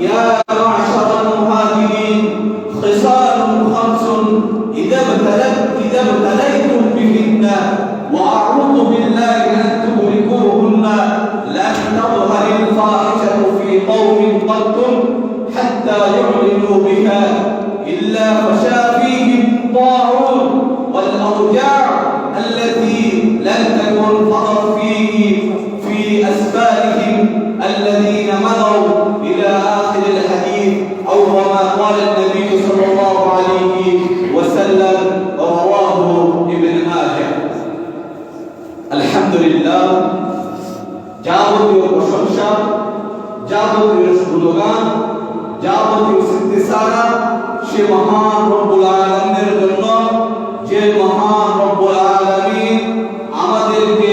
يا معشر المهاجرين خصال خمس إذا ابتليتم بهن وأعوذ بالله أن تدركوهن لن تظهر الفاحشة في قوم قط حتى يعلنوا بها إلا فشا فيهم الطاعون والأوجاع التي لن تكن فقط في أسفارهم الذين مضوا إلى آخر الحديث أو كما قال النبي صلى الله عليه وسلم رواه ابن ماجه الحمد لله যাবতীয় প্রশংসা যাবতীয় গুণগান যাবতীয় সিদ্ধিসারা সে মহান রব্বুল আলামিনের জন্য যে মহান রব্বুল আলামিন আমাদেরকে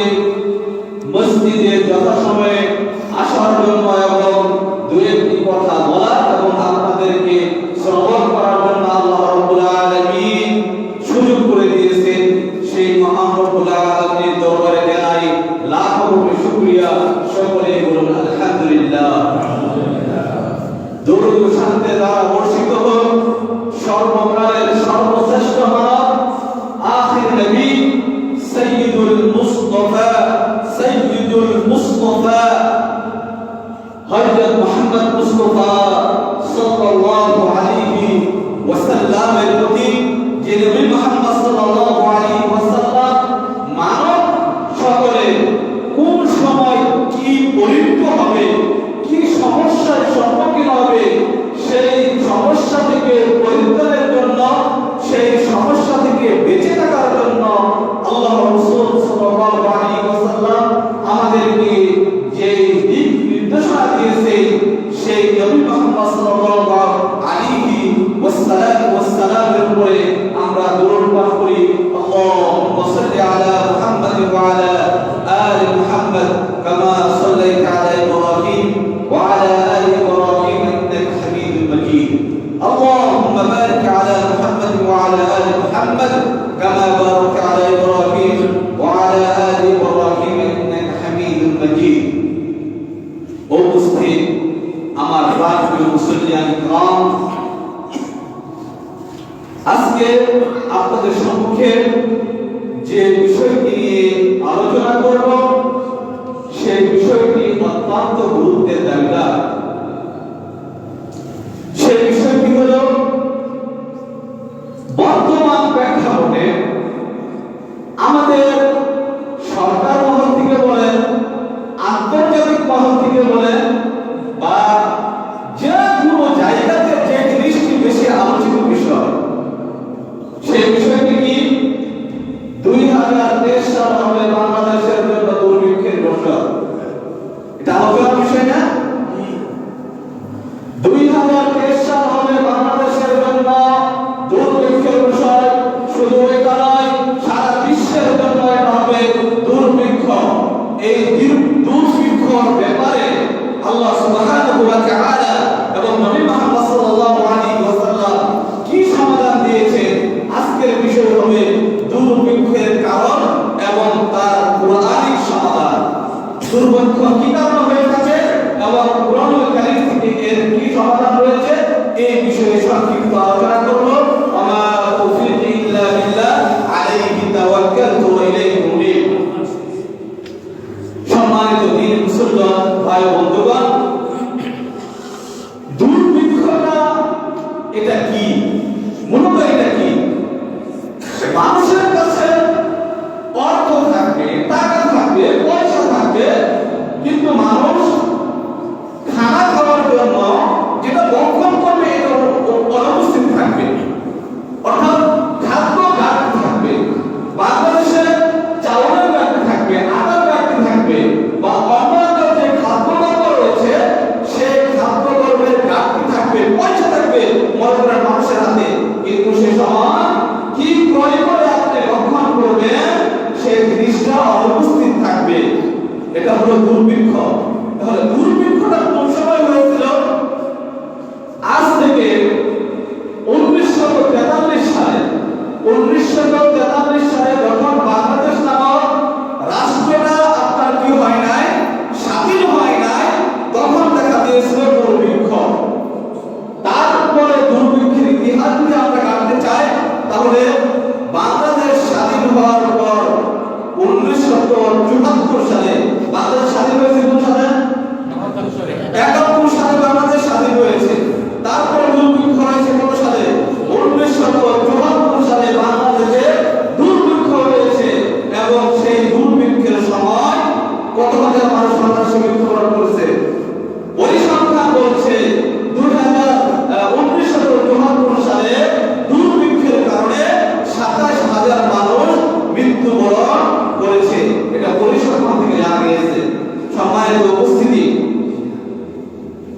মসজিদে যথাসময়ে আসার জন্য এবং দুই একটি কথা বলার এবং আপনাদেরকে শ্রবণ করার জন্য আল্লাহ রব্বুল আলামিন সুযোগ করে দিয়েছেন সেই মহান রব্বুল আলামিনের দরবারে জানাই লাখো কোটি শুকরিয়া সকলে বলুন আলহামদুলিল্লাহ দরুদ ও শান্তি দ্বারা বর্ষিত হোক সর্বকালের সর্বশ্রেষ্ঠ মানব আখির নবী সাইয়্যিদুল মুস্তাফা হযরত মুহাম্মদ মুস্তাফা সাল্লাল্লাহু আলাইহি ওয়াসাল্লামের প্রতি যে নবী মুহাম্মদ সাল্লাল্লাহু আলাইহি ওয়াসাল্লাম মানব সকলে কোন সময় কি পরিণত হবে কি সমস্যার সম্মুখীন হবে সেই সমস্যা থেকে পরিত্রাণের জন্য সেই সমস্যা থেকে বেঁচে থাকার জন্য আল্লাহ রাসূল সাল্লাল্লাহু আলাইহি ওয়াসাল্লাম আমাদেরকে যে দিক নির্দেশনা দিয়েছে সেই নবী মুহাম্মদ সাল্লাল্লাহু আলাইহি ওয়াসাল্লামের উপরে আমরা দরুদ পাঠ করি আল্লাহুম্মা সাল্লি আলা মুহাম্মাদ ওয়া আলা আলি মুহাম্মাদ কামা সাল্লাইতা আলা ইব্রাহিম ওয়া আলা আলি ইব্রাহিম ইন্নাকা হামিদুম মাজিদ اللهم بارك على محمد وعلى آل محمد كما باركت على إبراهيم وعلى آل إبراهيم إنك حميد مجيد উপস্থিত আমার প্রিয় মুসলিয়ান کرام আজকে আপনাদের সম্মুখে যে বিষয়টি নিয়ে আলোচনা করব সেই বিষয়টি অত্যন্ত গুরুত্বের দাবিদার সেই বিষয়টি হলো বর্তমান প্রেক্ষাপটে আমাদের সরকার মহল থেকে বলেন আন্তর্জাতিক মহল থেকে বলেন বা যে কোনো জায়গাতে যে জিনিসটি বেশি আলোচিত বিষয় সেই বিষয়টি কি 2023 সাল হবে বাংলাদেশের জন্য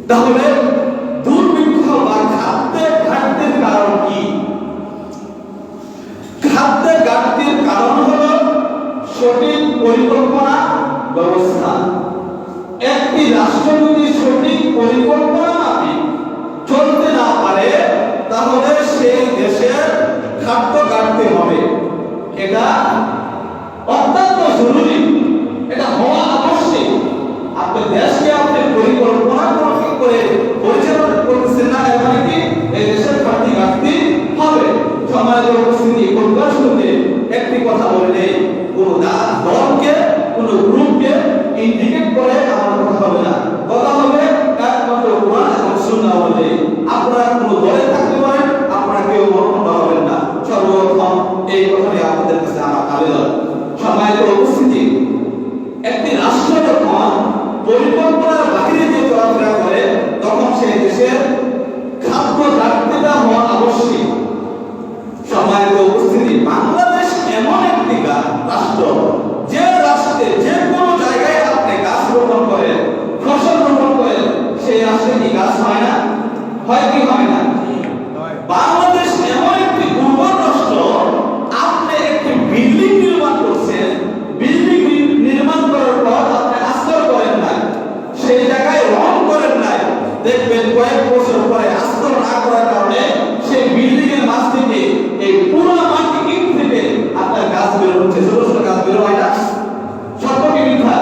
তাহলে দুর্ভিক্ষ বা খাদ্যের ঘাটতির কারণ কি? খাদ্যের ঘাটতির কারণ হলো সঠিক পরিকল্পনা ব্যবস্থা। একটি রাষ্ট্র যদি সঠিক পরিকল্পনা মাফিক চলতে না পারে তাহলে সেই দেশের খাদ্য ঘাটতি হবে। এটা অত্যন্ত জরুরি, এটা হওয়া আবশ্যক। আপনার দেশকে আপনি পরিকল্পনা করে পরিচালনা করতেছেন না, এর মানে কি এই দেশের খাদ্য ঘাটতি হবে। সমাজের উপস্থিতি করবার শুরুতে একটি কথা বললে কোন দলকে কোন গ্রুপকে ইন্ডিকেট করে আমার কথা হবে না, কথা হবে একমাত্র কোরআন এবং সুন্নাহ বলে। আপনারা কোন দলে থাকতে পারেন, আপনারা কেউ মরণ হবেন না। সর্বপ্রথম এই কথাটি আপনাদের কাছে আমার আবেদন। সমাজের উপস্থিতি একটি রাষ্ট্র যখন পরিকল্পনার বাহিরে যে চলাফেরা করে তখন সেই দেশের খাদ্য ঘাটতিটা হওয়া আবশ্যক। সমাজের উপস্থিতি বাংলাদেশ এমন একটি রাষ্ট্র যে রাষ্ট্রে যে কোনো জায়গায় আপনি গাছ রোপণ করেন, ফসল রোপণ করেন, সেই রাষ্ট্রে কি গাছ হয় না? হয় কি হয় না? বাংলাদেশ এমন একটি উর্বর রাষ্ট্র, আপনি একটি বিল্ডিং নির্মাণ করছেন, বিল্ডিং নির্মাণ করার পর আপনি আস্তর করেন না, সেই জায়গায় রং করেন নাই, দেখবেন কয়েক বছর পরে আস্তর না করার কারণে সেই বিল্ডিং এর মাঝ থেকে এই পুরো মাটি ইট থেকে আপনার গাছ বের হচ্ছে, ছোট ছোট গাছ বের হয় না? সত্য কি মিথ্যা?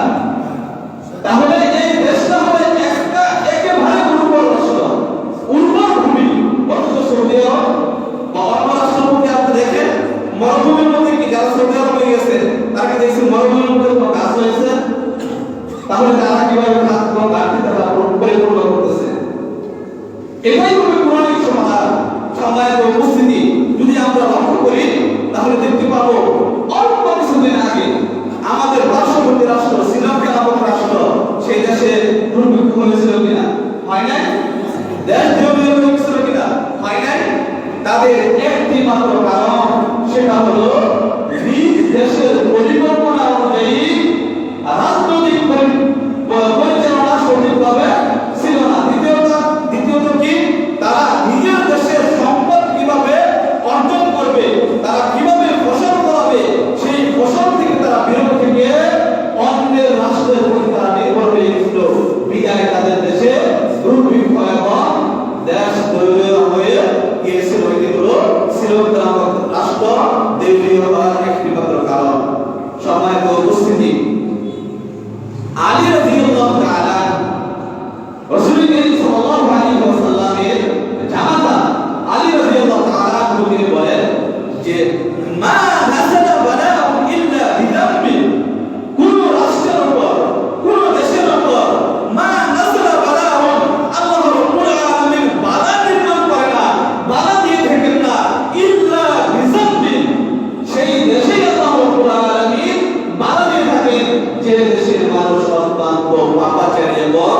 তাহলে এই দেশটা হলো একটা একেবারে উর্বর রাষ্ট্র, উর্বর ভূমি। অথচ সৌদি আরব বা অন্য রাষ্ট্রগুলোকে আপনি দেখেন মরুভূমির মধ্যে কি গাছ সৌদি আরব হয়ে গেছে, তার কি দেখছেন মরুভূমির মধ্যে কোনো গাছ হয়েছে? তাহলে তারা কিভাবে খাদ্য ঘাটতি তারা পরিপূর্ণ করতেছে? এটাই হবে কোরআনিক সমাধান। সমাজের উপস্থিতি যদি আমরা লক্ষ্য করি তাহলে দেখতে পাবো অল্প কিছুদিন আগে আমাদের পার্শ্ববর্তী রাষ্ট্র শ্রীলঙ্কা নামক রাষ্ট্র, সেই দেশে দুর্ভিক্ষ হয়েছিল কিনা? হয় নাই? দেশ জমিয়ে হয়েছিল কিনা? হয় নাই? তাদের একটি মাত্র কারণ, সেটা হলো নিজ দেশের পরিকল্পনা অনুযায়ী রাজনৈতিক পরিচালনা সঠিকভাবে ছিল না। দ্বিতীয়ত কি, তারা নিজের দেশের সম্পদ কিভাবে অর্জন করবে, তারা কিভাবে ফসল ফলাবে, সেই ফসল থেকে তারা বিরত থেকে অন্যের রাষ্ট্রের উপর তারা নির্ভর হয়ে গেছিল। বিদায় তাদের দেশে দুর্ভিক্ষ এবং দেশ দলীয় হয়ে গিয়েছিল। এটি হলো শ্রীলঙ্কা নামক রাষ্ট্র দেউলিয়া হওয়ার একটি মাত্র কারণ। সম্মানিত উপস্থিতি, আলী রাদিয়াল্লাহু তাআলা রাসূল করিম সাল্লাল্লাহু আলাইহি ওয়াসাল্লামের জামাতা আলী রাদিয়াল্লাহু তাআলা তিনি বলেন যে মা নাযালা বালাউন ইল্লা বিযামবি, কোন রাষ্ট্রের উপর কোন দেশের উপর মা নাযালা বালাউন, আল্লাহ রাব্বুল আলামিন বালা নির্মাণ করে না, বালা দিয়ে থাকেন না, ইল্লা বিযামবি, সেই দেশে আল্লাহ রাব্বুল আলামিন বালা দিয়ে থাকেন যে দেশের মানুষ অত্যন্ত পাপাচারী এবং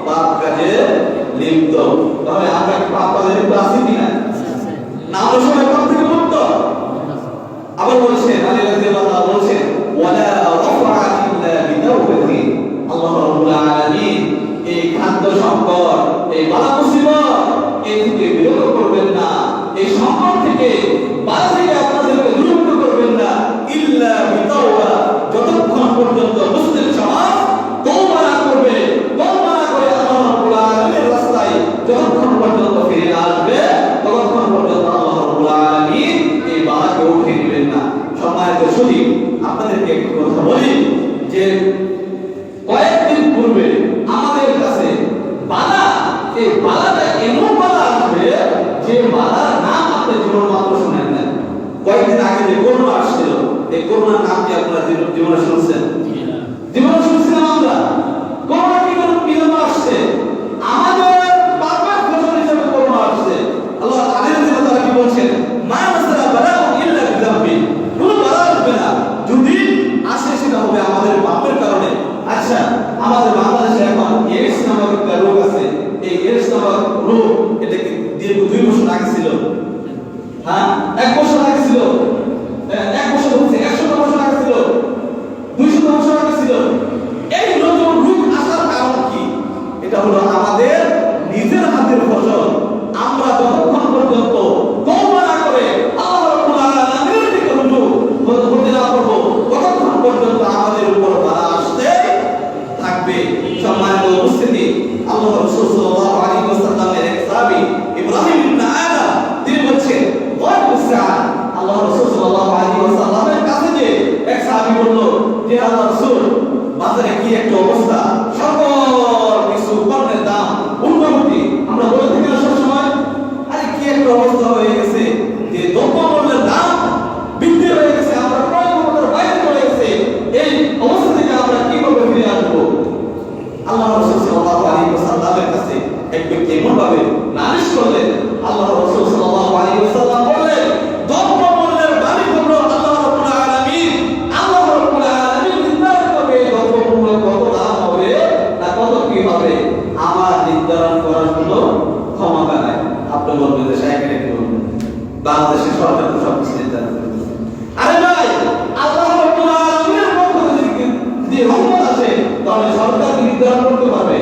পাপ কাজে লিপ্ত। তাহলে আমরা পাপ কাজে লিপ্ত আছি কিনা? না, আমরা সবাই পাপ থেকে মুক্ত। আবার বলছেন আলী রাদিয়াল্লাহু তাআলা বলছেন ওয়ালা রাফা ইল্লা বিতাওবাতি, আল্লাহ রাব্বুল আলামিন এই খাদ্য সংকট, এই বালা মুসিবত এই থেকে বিরত করবেন না, এই সংকট থেকে বালা থেকে আপনাদেরকে দূরীভূত করবেন না, ইল্লা বিতাওবা, যতক্ষণ পর্যন্ত মুসলিম সমাজ তওবা না করবে, তওবা না করে আল্লাহ রাব্বুল আলামিনের রাস্তায় যতক্ষণ পর্যন্ত ফিরে আসবে ততক্ষণ পর্যন্ত আল্লাহ রাব্বুল আলামিন এই বালাকে উঠিয়ে নেবেন না। সম্মানিত সুধী, আপনাদেরকে একটু কথা বলি যে কয়েকদিন পূর্বে আমাদের কাছে বালা, এই বালাটা এমন বালা আসবে যে বালার নাম আপনি জীবন মাত্র শুনেন না। কয়েকদিন আগে যে করোনা আসছিল, এই করোনার নাম কি আপনারা জীবনে শুনছেন? জীবনে শুনছিলাম আমরা। করোনা কি জন্য আসছে? আমাদের পাপের ফসল হিসেবে করোনা আসছে। আল্লাহ আলী রাদিয়াল্লাহু তাআলা কি বলছেন? মা নাযালা বালাউন ইল্লা বিযামবি, কোন বালা আসবে না, যদি আসে সেটা হবে আমাদের পাপের কারণে। আচ্ছা, আমাদের বাংলাদেশে এখন এইডস নামক একটা রোগ আছে। এই এইডস নামক রোগ, এটা কি দীর্ঘ 2 বছর আগে ছিল? হ্যাঁ, 1 বছর আগে ছিল, 1 বছর হচ্ছে, 100 বছর আগে ছিল, 200 ওয়াসাল্লামের এক সাহাবী ইব্রাহিম ইবনে আদম তিনি বলছেন গায়বুস সাআ আল্লাহ রাসূল সাল্লাল্লাহু আলাইহি ওয়াসাল্লামের কাছে যে এক সাহাবী বলল যে আল্লাহ রাসূল বাজারে কি একটা অবস্থা, সকল কিছু পণ্যের দাম ঊর্ধ্বমুখী। আমরা বলে থাকি না সবসময়, আরে কি একটা অবস্থা হয়ে গেছে যে দ্রব্যমূল্যের দাম বৃদ্ধি হয়ে গেছে, আমরা ক্রয় ক্ষমতার বাইরে চলে গেছে, এই অবস্থা থেকে আমরা কিভাবে ফিরে আসবো? আল্লাহ রাসূল সাল্লাল্লাহু আলাইহি ওয়াসাল্লামের কাছে এক ব্যক্তি এমন ভাবে নালিশ করলেন, আল্লাহ রাসূল সাল্লাল্লাহু আলাইহি ওয়াসাল্লাম বললেন দ্রব্যমূল্যের মালিক হলো আল্লাহ রাব্বুল আলামিন। আল্লাহ রাব্বুল আলামিন নির্ধারণ করবে দ্রব্যমূল্য কত দাম হবে না কত কি হবে, আমার নির্ধারণ করার কোনো ক্ষমতা নাই। আপনি বলবেন যে শাইখের কি বলবেন, বাংলাদেশের সরকার তো সব কিছু নির্ধারণ করে। আরে ভাই, আল্লাহ রাব্বুল আলামিনের পক্ষ থেকে যে রহমত আসে তাহলে সরকার নির্ধারণ করতে পারবে।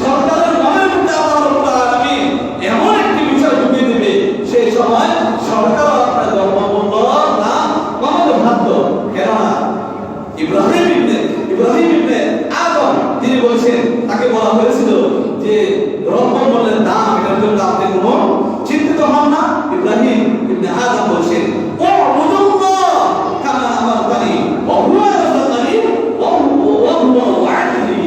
সরকারের মনের মধ্যে আল্লাহ রাব্বুল আলামিন এমন একটি বিষয় ঢুকিয়ে দেবে, সেই সময় সরকার আপনার দ্রব্যমূল্য দাম কমাতে বাধ্য। কেননা ইব্রাহিম ইবনে আদম তিনি বলছেন, তাকে বলা হয়েছিল যে দ্রব্যমূল্যের দাম এটার জন্য আপনি কোনো চিন্তিত হন না। ইব্রাহিম ইবনে আদম বলছেন ও মুদুল্লাহ কামা আমারতানি ওয়া হুয়া রাযাকানি ওয়া হুয়া ওয়া'আদনি।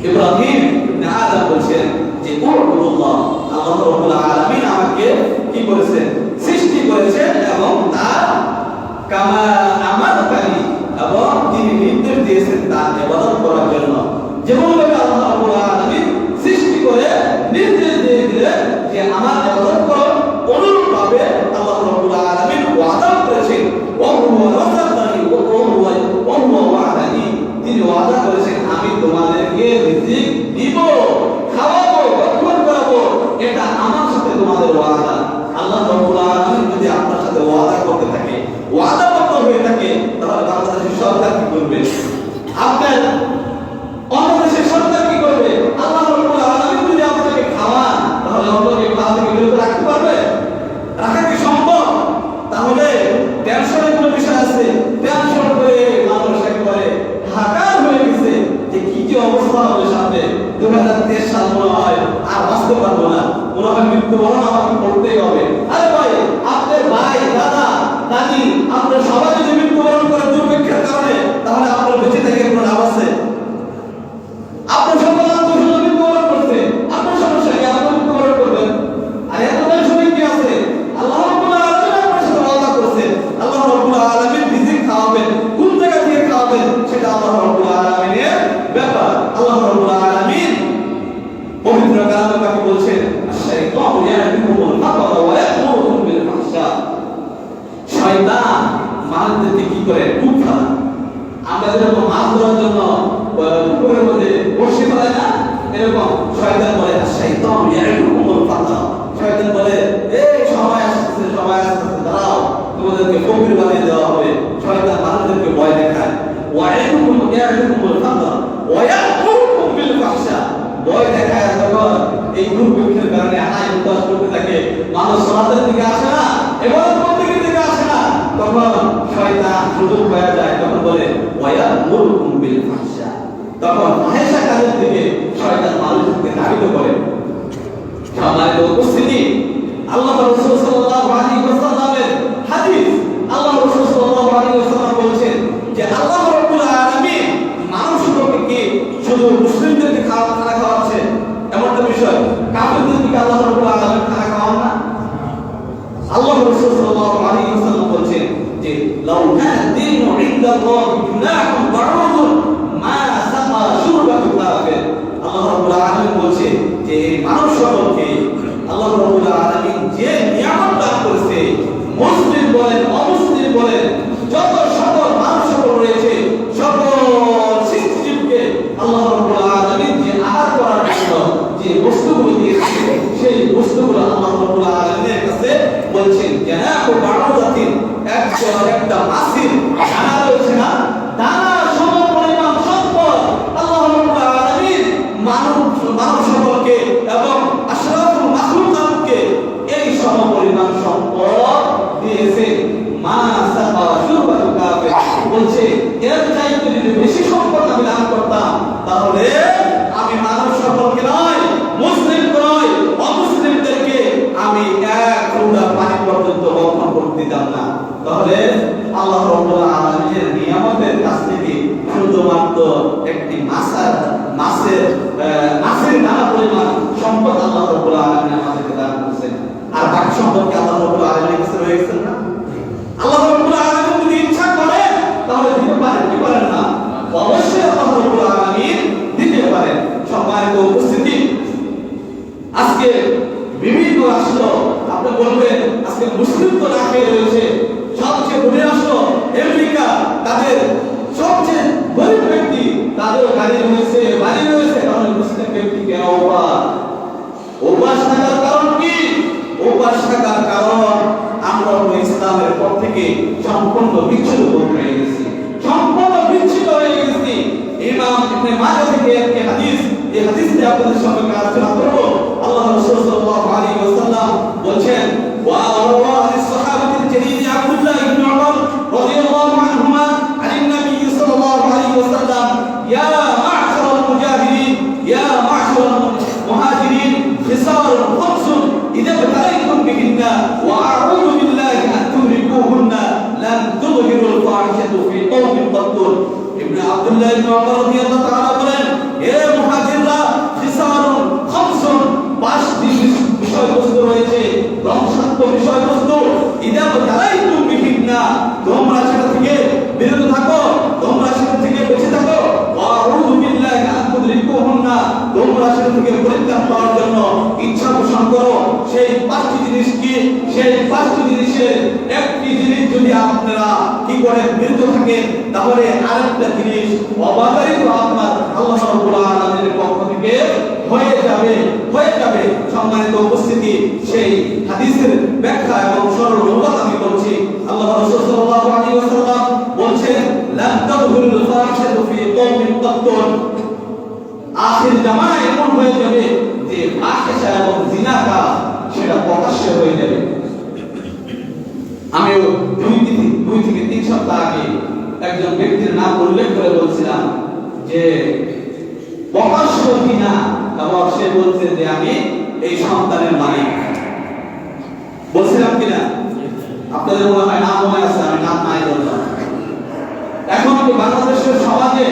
ইব্রাহিম ইবনে আদম বলছেন যে ও মুদুল্লাহ, আল্লাহ রাব্বুল আলামিন আমাকে কি করেছেন, সৃষ্টি করেছেন এবং তার কামা আমারতানি এবং তিনি নির্দেশ দিয়েছেন তার ইবাদত করার জন্য। যেমন ভাবে আল্লাহ রাব্বুল আলামিন সৃষ্টি করে নির্দেশ দিয়ে দিলেন যে আমার ইবাদত করো, অনুরূপ ভাবে আল্লাহ রাব্বুল আলামিন ওয়াদা করেছেন ওয়া হুয়া রাযাকানি ওয়া হুয়া ওয়া'আদানি, তিনি ওয়াদা করেছেন আমি তোমাদেরকে রিজিক দিব, খাওয়াবো, রক্ষণ করাবো, এটা আমার সাথে তোমাদের ওয়াদা। আল্লাহ রাব্বুল আলামিন যদি আপনার সাথে ওয়াদা করতে থাকে, ওয়াদাবদ্ধ হয়ে থাকে, তাহলে বাংলাদেশের সরকার কি করবে? আপনার অন্য দেশের সরকার কি করবে? আল্লাহ রাব্বুল আলামিন যদি আপনাকে খাওয়ান, তাহলে অন্যকে খাওয়া থেকে বিরত রাখতে পারবে? রাখা কি সম্ভব? তাহলে টেনশনের কোনো বিষয় আছে, টেনশন করে মানুষ একেবারে হাকার হয়ে গেছে যে কি যে অবস্থা হবে সামনে 2023 সাল মনে হয় আর বাঁচতে পারবো না, মনে হয় মৃত্যুবরণ আমাকে করতেই হবে। আরে ভাই, আপনার ভাই, দাদা, দাদি, আপনার সবাই যদি মৃত্যুবরণ করে দুর্ভিক্ষের কারণে, তাহলে আপনার বেঁচে থেকে কোনো লাভ আছে? আপনার সকল আত্মীয় মৃত্যুবরণ করছে, আপনার সমস্যা কি? আপনি মৃত্যুবরণ করবেন? আর এত সময় কি আছে? আল্লাহ রাব্বুল আলামিন আপনার সাথে ওয়াদা করেছেন, আল্লাহ রাব্বুল আলামিন রিজিক খাওয়াবেন, কোন জায়গা থেকে খাওয়াবেন সেটা আল্লাহ রাব্বুল আলামিনের ব্যাপার। আল্লাহ রাব্বুল আলামিন পবিত্র কালামে কাকে বলছেন, আশ-শাইতানু ইয়া'মুরুকুমুল ফাকরা ওয়া ইয়া'মুরুকুম বিল ফাহশা। শয়তান মানুষদেরকে কি করে? কূপ ফেলা। আমরা যেরকম মাছ ধরার জন্য পুকুরের মধ্যে বড়শি ফেলাই না, এরকম শয়তান বলে আশ-শাইতানু ইয়া'মুরুকুমুল ফাকরা। শয়তান বলে এই সময় আসছে, দাঁড়াও, তোমাদেরকে ফকির বানিয়ে দেওয়া হবে। শয়তান মানুষদেরকে ভয় দেখায়। ওয়া ইয়া'মুরুকুমুল ফাকরা ওয়া ইয়া'মুরুকুম বিল ফাহশা, ভয় দেখায় তখন এই দুর্ভিক্ষের কারণে আয় উদ্ধার করতে থাকে, মানুষ সমাজের দিকে আসে না, ইবাদত করতে দিকে আসে না, তখন শয়তান সুযোগ পেয়ে যায়, তখন বলে ওয়া ইয়া'মুরুকুম বিল ফাহশা, তখন ফাহিশা কাজের দিকে শয়তান মানুষকে ধাবিত করে। সম্মানিত উপস্থিতি, আল্লাহ রাসূল সাল্লাল্লাহু আলাইহি ওয়াসাল্লামের হাদিস, আল্লাহ রাসূল সাল্লাল্লাহু আলাইহি ওয়াসাল্লাম বলেছেন যে আল্লাহ রাব্বুল আলামিন মানুষকে শুধু মুসলিমদেরকে খানা খাওয়াচ্ছে এমন একটা বিষয়, কাফিরদেরকে আল্লাহ রাব্বুল আলামিন খানা খাওয়ান না। আল্লাহ রাসূল সাল্লাল্লাহু আলাইহি ওয়াসাল্লাম বলেছেন যে লাউ কানা দীনু ইনদাল্লাহি জুনাহুন বাউদুন মা সাকা শুরবাতু কাফির। আল্লাহ রাব্বুল আলামিন বলেছেন যে মানুষ সকলকে আল্লাহ রাব্বুল আলামিন যে নিয়ামত দান করেছে, মুসলিম বলেন অমুসলিম বলেন যত সকল মানুষ সকল রয়েছে, সকল সৃষ্টিজীবকে আল্লাহ রাব্বুল আলামিন যে আহার করার জন্য যে বস্তুগুলো দিয়েছে, সেই বস্তুগুলো আল্লাহ রাব্বুল আলামিনের কাছে বলছেন জানাবু বাউদাতিন, একটা মাছের দানা রয়েছে না, দানা সমপরিমাণ সম্পদ আল্লাহ রাব্বুল আলামিন মানব সকলকে এবং আশরাফুল মাখলুকাতকে এই সমপরিমাণ সম্পদ দিয়েছে। মা সাকা শুরবাতু কাফির বলছে এর চাইতে যদি বেশি সম্পদ আমি দান করতাম, তাহলে আমি মানব সকলকে নয়, মুসলিম সম্পর্কে আল্লাহ রাব্বুল আলামিনের কাছে রয়ে গেছেন না? আল্লাহ রাব্বুল আলামিন যদি ইচ্ছা করেন তাহলে দিতে পারেন কি পারেন না? অবশ্যই আল্লাহ রাব্বুল আলামিন দিতে পারেন। সম্মানিত উপস্থিতি, আজকে বিভিন্ন রাষ্ট্র, আপনি বলবেন আজকে মুসলিম তো না খেয়ে রয়েছে, সবচেয়ে বড় রাষ্ট্র আমেরিকা, তাদের সবচেয়ে গরিব ব্যক্তি, তাদের গাড়ি রয়েছে, বাড়ি রয়েছে, কারণ মুসলিম ব্যক্তি কেন উপাস থাকার কারণ কি? উপাস থাকার কারণ আমরা ইসলামের পথ থেকে সম্পূর্ণ বিচ্ছিন্ন হয়ে গেছি, সম্পূর্ণ বিচ্ছিন্ন হয়ে গেছি। ইমাম ইবনে মাজাহ থেকে একটি হাদিস, এই হাদিসটি আপনাদের সঙ্গে আলোচনা করব। আল্লাহ রাসূল সাল্লাল্লাহু আলাইহি ওয়াসাল্লাম বলেন, ওয়া রাওয়াহ সাহাবাতুল জালিল আব্দুল্লাহ ইবনে উমর রাদিয়াল্লাহু আনহুমা আন নবী সাল্লাল্লাহু আলাইহি ওয়াসাল্লাম, ইয়া মা'শারাল মুজাহিদিন, ইয়া মা'শারাল মুহাজিরিন, খিসারুন খামসুন ইযা বতালাইতুম বিহিন্না ওয়া আউযু বিল্লাহি আন তুদরিকুহুন্না লান তুযহিরুল ফাহিশাতু ফি কওমিন কাত্তুন। ইবনে আব্দুল্লাহ ইবনে উমর রাদিয়াল্লাহু তাআলা বলেন, হে মুহাজিররা, খিসারুন খামসুন, পাঁচটি বিষয়বস্তু রয়েছে, ধ্বংসাত্মক বিষয়বস্তু, ইযা বতালাইতুম বিহিন্না, তোমরা সেটা থেকে বিরত থাকো, তোমরা সেটা থেকে বেঁচে থাকো, ওয়া আউযু বিল্লাহি আন তুদরিকুহুন্না, তোমরা সেটা থেকে পরিত্রাণ পাওয়ার জন্য ইচ্ছা পোষণ করো। সেই পাঁচটি জিনিস কি? সেই পাঁচটি জিনিসের একটি জিনিস যদি আপনারা কি করে বিরত থাকেন, তাহলে আরেকটা জিনিস অবাধারিত আপনার আল্লাহ রাব্বুল আলামিনের পক্ষ থেকে হয়ে যাবে। সম্মানিত উপস্থিতি, সেই হাদিসের ব্যাখ্যা এবং সরল অনুবাদ আমি করছি। আল্লাহ রাসূল সাল্লাল্লাহু আলাইহি ওয়াসাল্লাম বলেন, লান তাযহুরুল ফাহিশাতু ফি কওমিন কাত্তুন, আখির জামানায় এমন হয়ে যাবে যে ফাহিশা এবং জিনাটা সেটা প্রকাশ্যে হয়ে যাবে। আমি দুই থেকে তিন সপ্তাহ আগে একজন ব্যক্তির নাম উল্লেখ করে বলছিলাম যে প্রকাশ্য জিনা, এবং সে বলছে যে আমি এই সন্তানের মালিক। বলছিলাম কিনা? আপনাদের মনে হয় নাম মনে আছে, আমি নাম নাই বললাম। এখন কি বাংলাদেশের সমাজে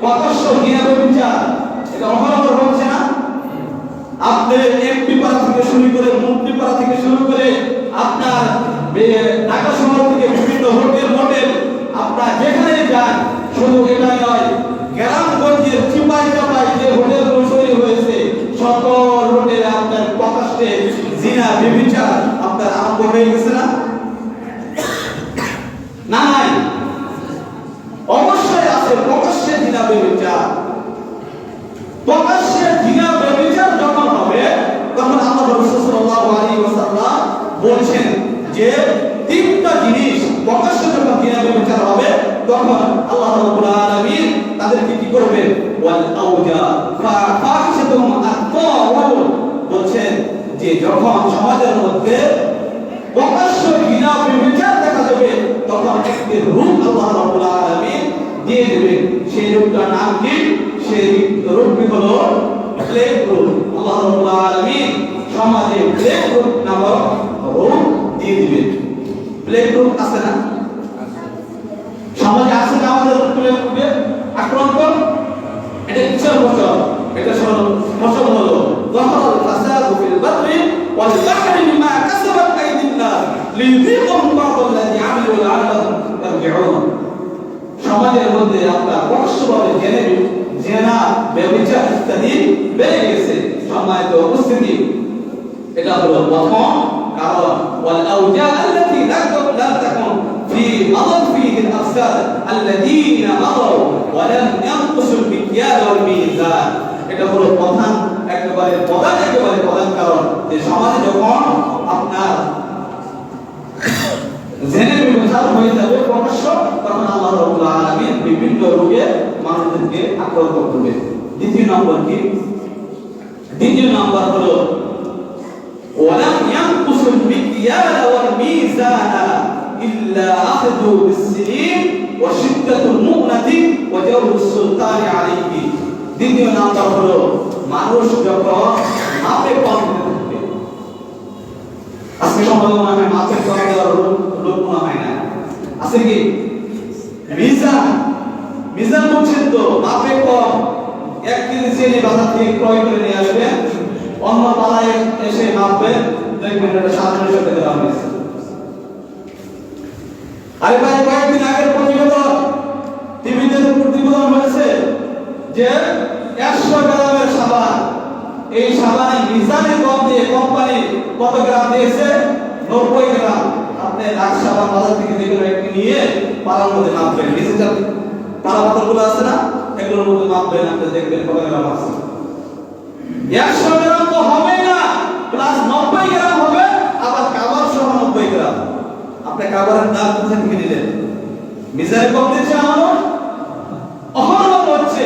প্রকাশ্য জিনা বিচার এটা অহরহ হচ্ছে না? আপনি এমপি পাড়া থেকে শুরু করে, মন্ত্রী পাড়া থেকে শুরু করে, আপনার ঢাকা শহর থেকে বিভিন্ন হোটেল, আপনার যেখানে যান, শুধু এটা নয়, গ্রামগঞ্জের চিপাই চাপাই যে হোটেলগুলো তৈরি হয়েছে, সকল হোটেলে আপনার প্রকাশ্যে জিনা ব্যভিচার আপনার আরম্ভ হয়ে গেছে না? নাই, অবশ্যই আছে প্রকাশ্যে জিনা ব্যভিচার। প্রকাশ্যে জিনা ব্যভিচার যখন হবে, তখন আল্লাহ রাসূল সাল্লাল্লাহু আলাইহি ওয়াসাল্লাম বলেন যে তিনটা জিনিস প্রকাশ্যে যখন জিনা ব্যভিচার হবে, তখন আল্লাহ রাব্বুল আলামিন তাদেরকে কি করবেন? ওয়াল আউজা ফাহিশাতুম আত-তাওয়াল, বলেন যে যখন সমাজের মধ্যে প্রকাশ্য জিনা ব্যভিচার দেখা যাবে, তখন একটি রূপ আল্লাহ রাব্বুল আলামিন দিয়ে দেবেন। সেই রূপটার নাম কি? সেই রূপটি হলো প্লেগ রূপ। আল্লাহ রাব্বুল আলামিন সমাজে প্লেগ রূপ নামক রূপ দিয়ে দিবেন। প্লেগ রূপ আছে না? সমাজে আছে না আমাদের প্লেগ রূপে আক্রান্ত? এটা কিসের ফসল? এটা ফসল হলো যাহারাল ফাসাদু ফিল বাররি ওয়াল বাহরি বিমা কাসাবাত আইদিন নাস লিযিকাহুম বা'দাল্লাযী আমিলু লা'আল্লাহুম ইয়ারজিউন। সমাজের মধ্যে আপনার প্রকাশ্যভাবে জেনা ব্যভিচার ইত্যাদি বেড়ে গেছে। সম্মানিত উপস্থিতি, এটা হলো প্রথম কারণ। ওয়াল আউজা আল্লাতী লাম তাকুন ফি মাদাদ ফিহি আল-আফসাদ আল্লাযীনা মাদাউ ওয়া লাম ইয়ানকুসুল মিকয়াল ওয়াল মিজান। এটা হলো একেবারে প্রধান কারণ যে সমাজে যখন আপনার জেনে ব্যভিচার হয়ে যাবে প্রকাশ্য, তখন আল্লাহ রাব্বুল আলামিন বিভিন্ন রোগে মানুষদেরকে আক্রান্ত করবে। দ্বিতীয় নম্বর কি? দ্বিতীয় নম্বর হলো ওয়ালাম ইয়ানকুসুল মিকয়াল ওয়াল মিজানা ইল্লা আখযু বিস-সিনিন ওয়া শিদ্দাতুল মু'নাতি ওয়া জাওরুস সুলতানি আলাইহি। দ্বিতীয় নম্বর হলো মানুষ যখন মাপে কম থাকবে, আজকে সমাজে মনে হয় মাপে কম দেওয়ার লোক মনে হয় না, আছে কি? মিজান বলছেন তো, মাপে কম। 1 কেজি চিনি বাজার থেকে ক্রয় করে নিয়ে আসবেন, অন্য পাড়ায় এসে মাপবেন, দেখবেন এটা 700 টাকা দেওয়া হয়েছে। আরে ভাই কয়েকদিন আগের প্রতিবেদন টিভিতে প্রতিবেদন হয়েছে যে 100 গ্রামের সাবান, এই সাবানে মিজানে কম দিয়ে কোম্পানি কত গ্রাম দিয়েছে? 90 গ্রাম। আপনি লাখ সাবান বাজার থেকে দেখুন একটি নিয়ে পালার মধ্যে মাপবেন, ডিজিটাল পালা পাথরগুলো আছে না, এগুলোর মধ্যে মাপবেন, আপনি দেখবেন কত গ্রাম আছে। 100 গ্রাম তো হবেই না, প্লাস 90 গ্রাম হবে, আবার কাবার সহ 90 গ্রাম। আপনি কাবারের দাম কোথা থেকে নিলেন? মিজানে কম দিয়েছে মানুষ অহরহ হচ্ছে।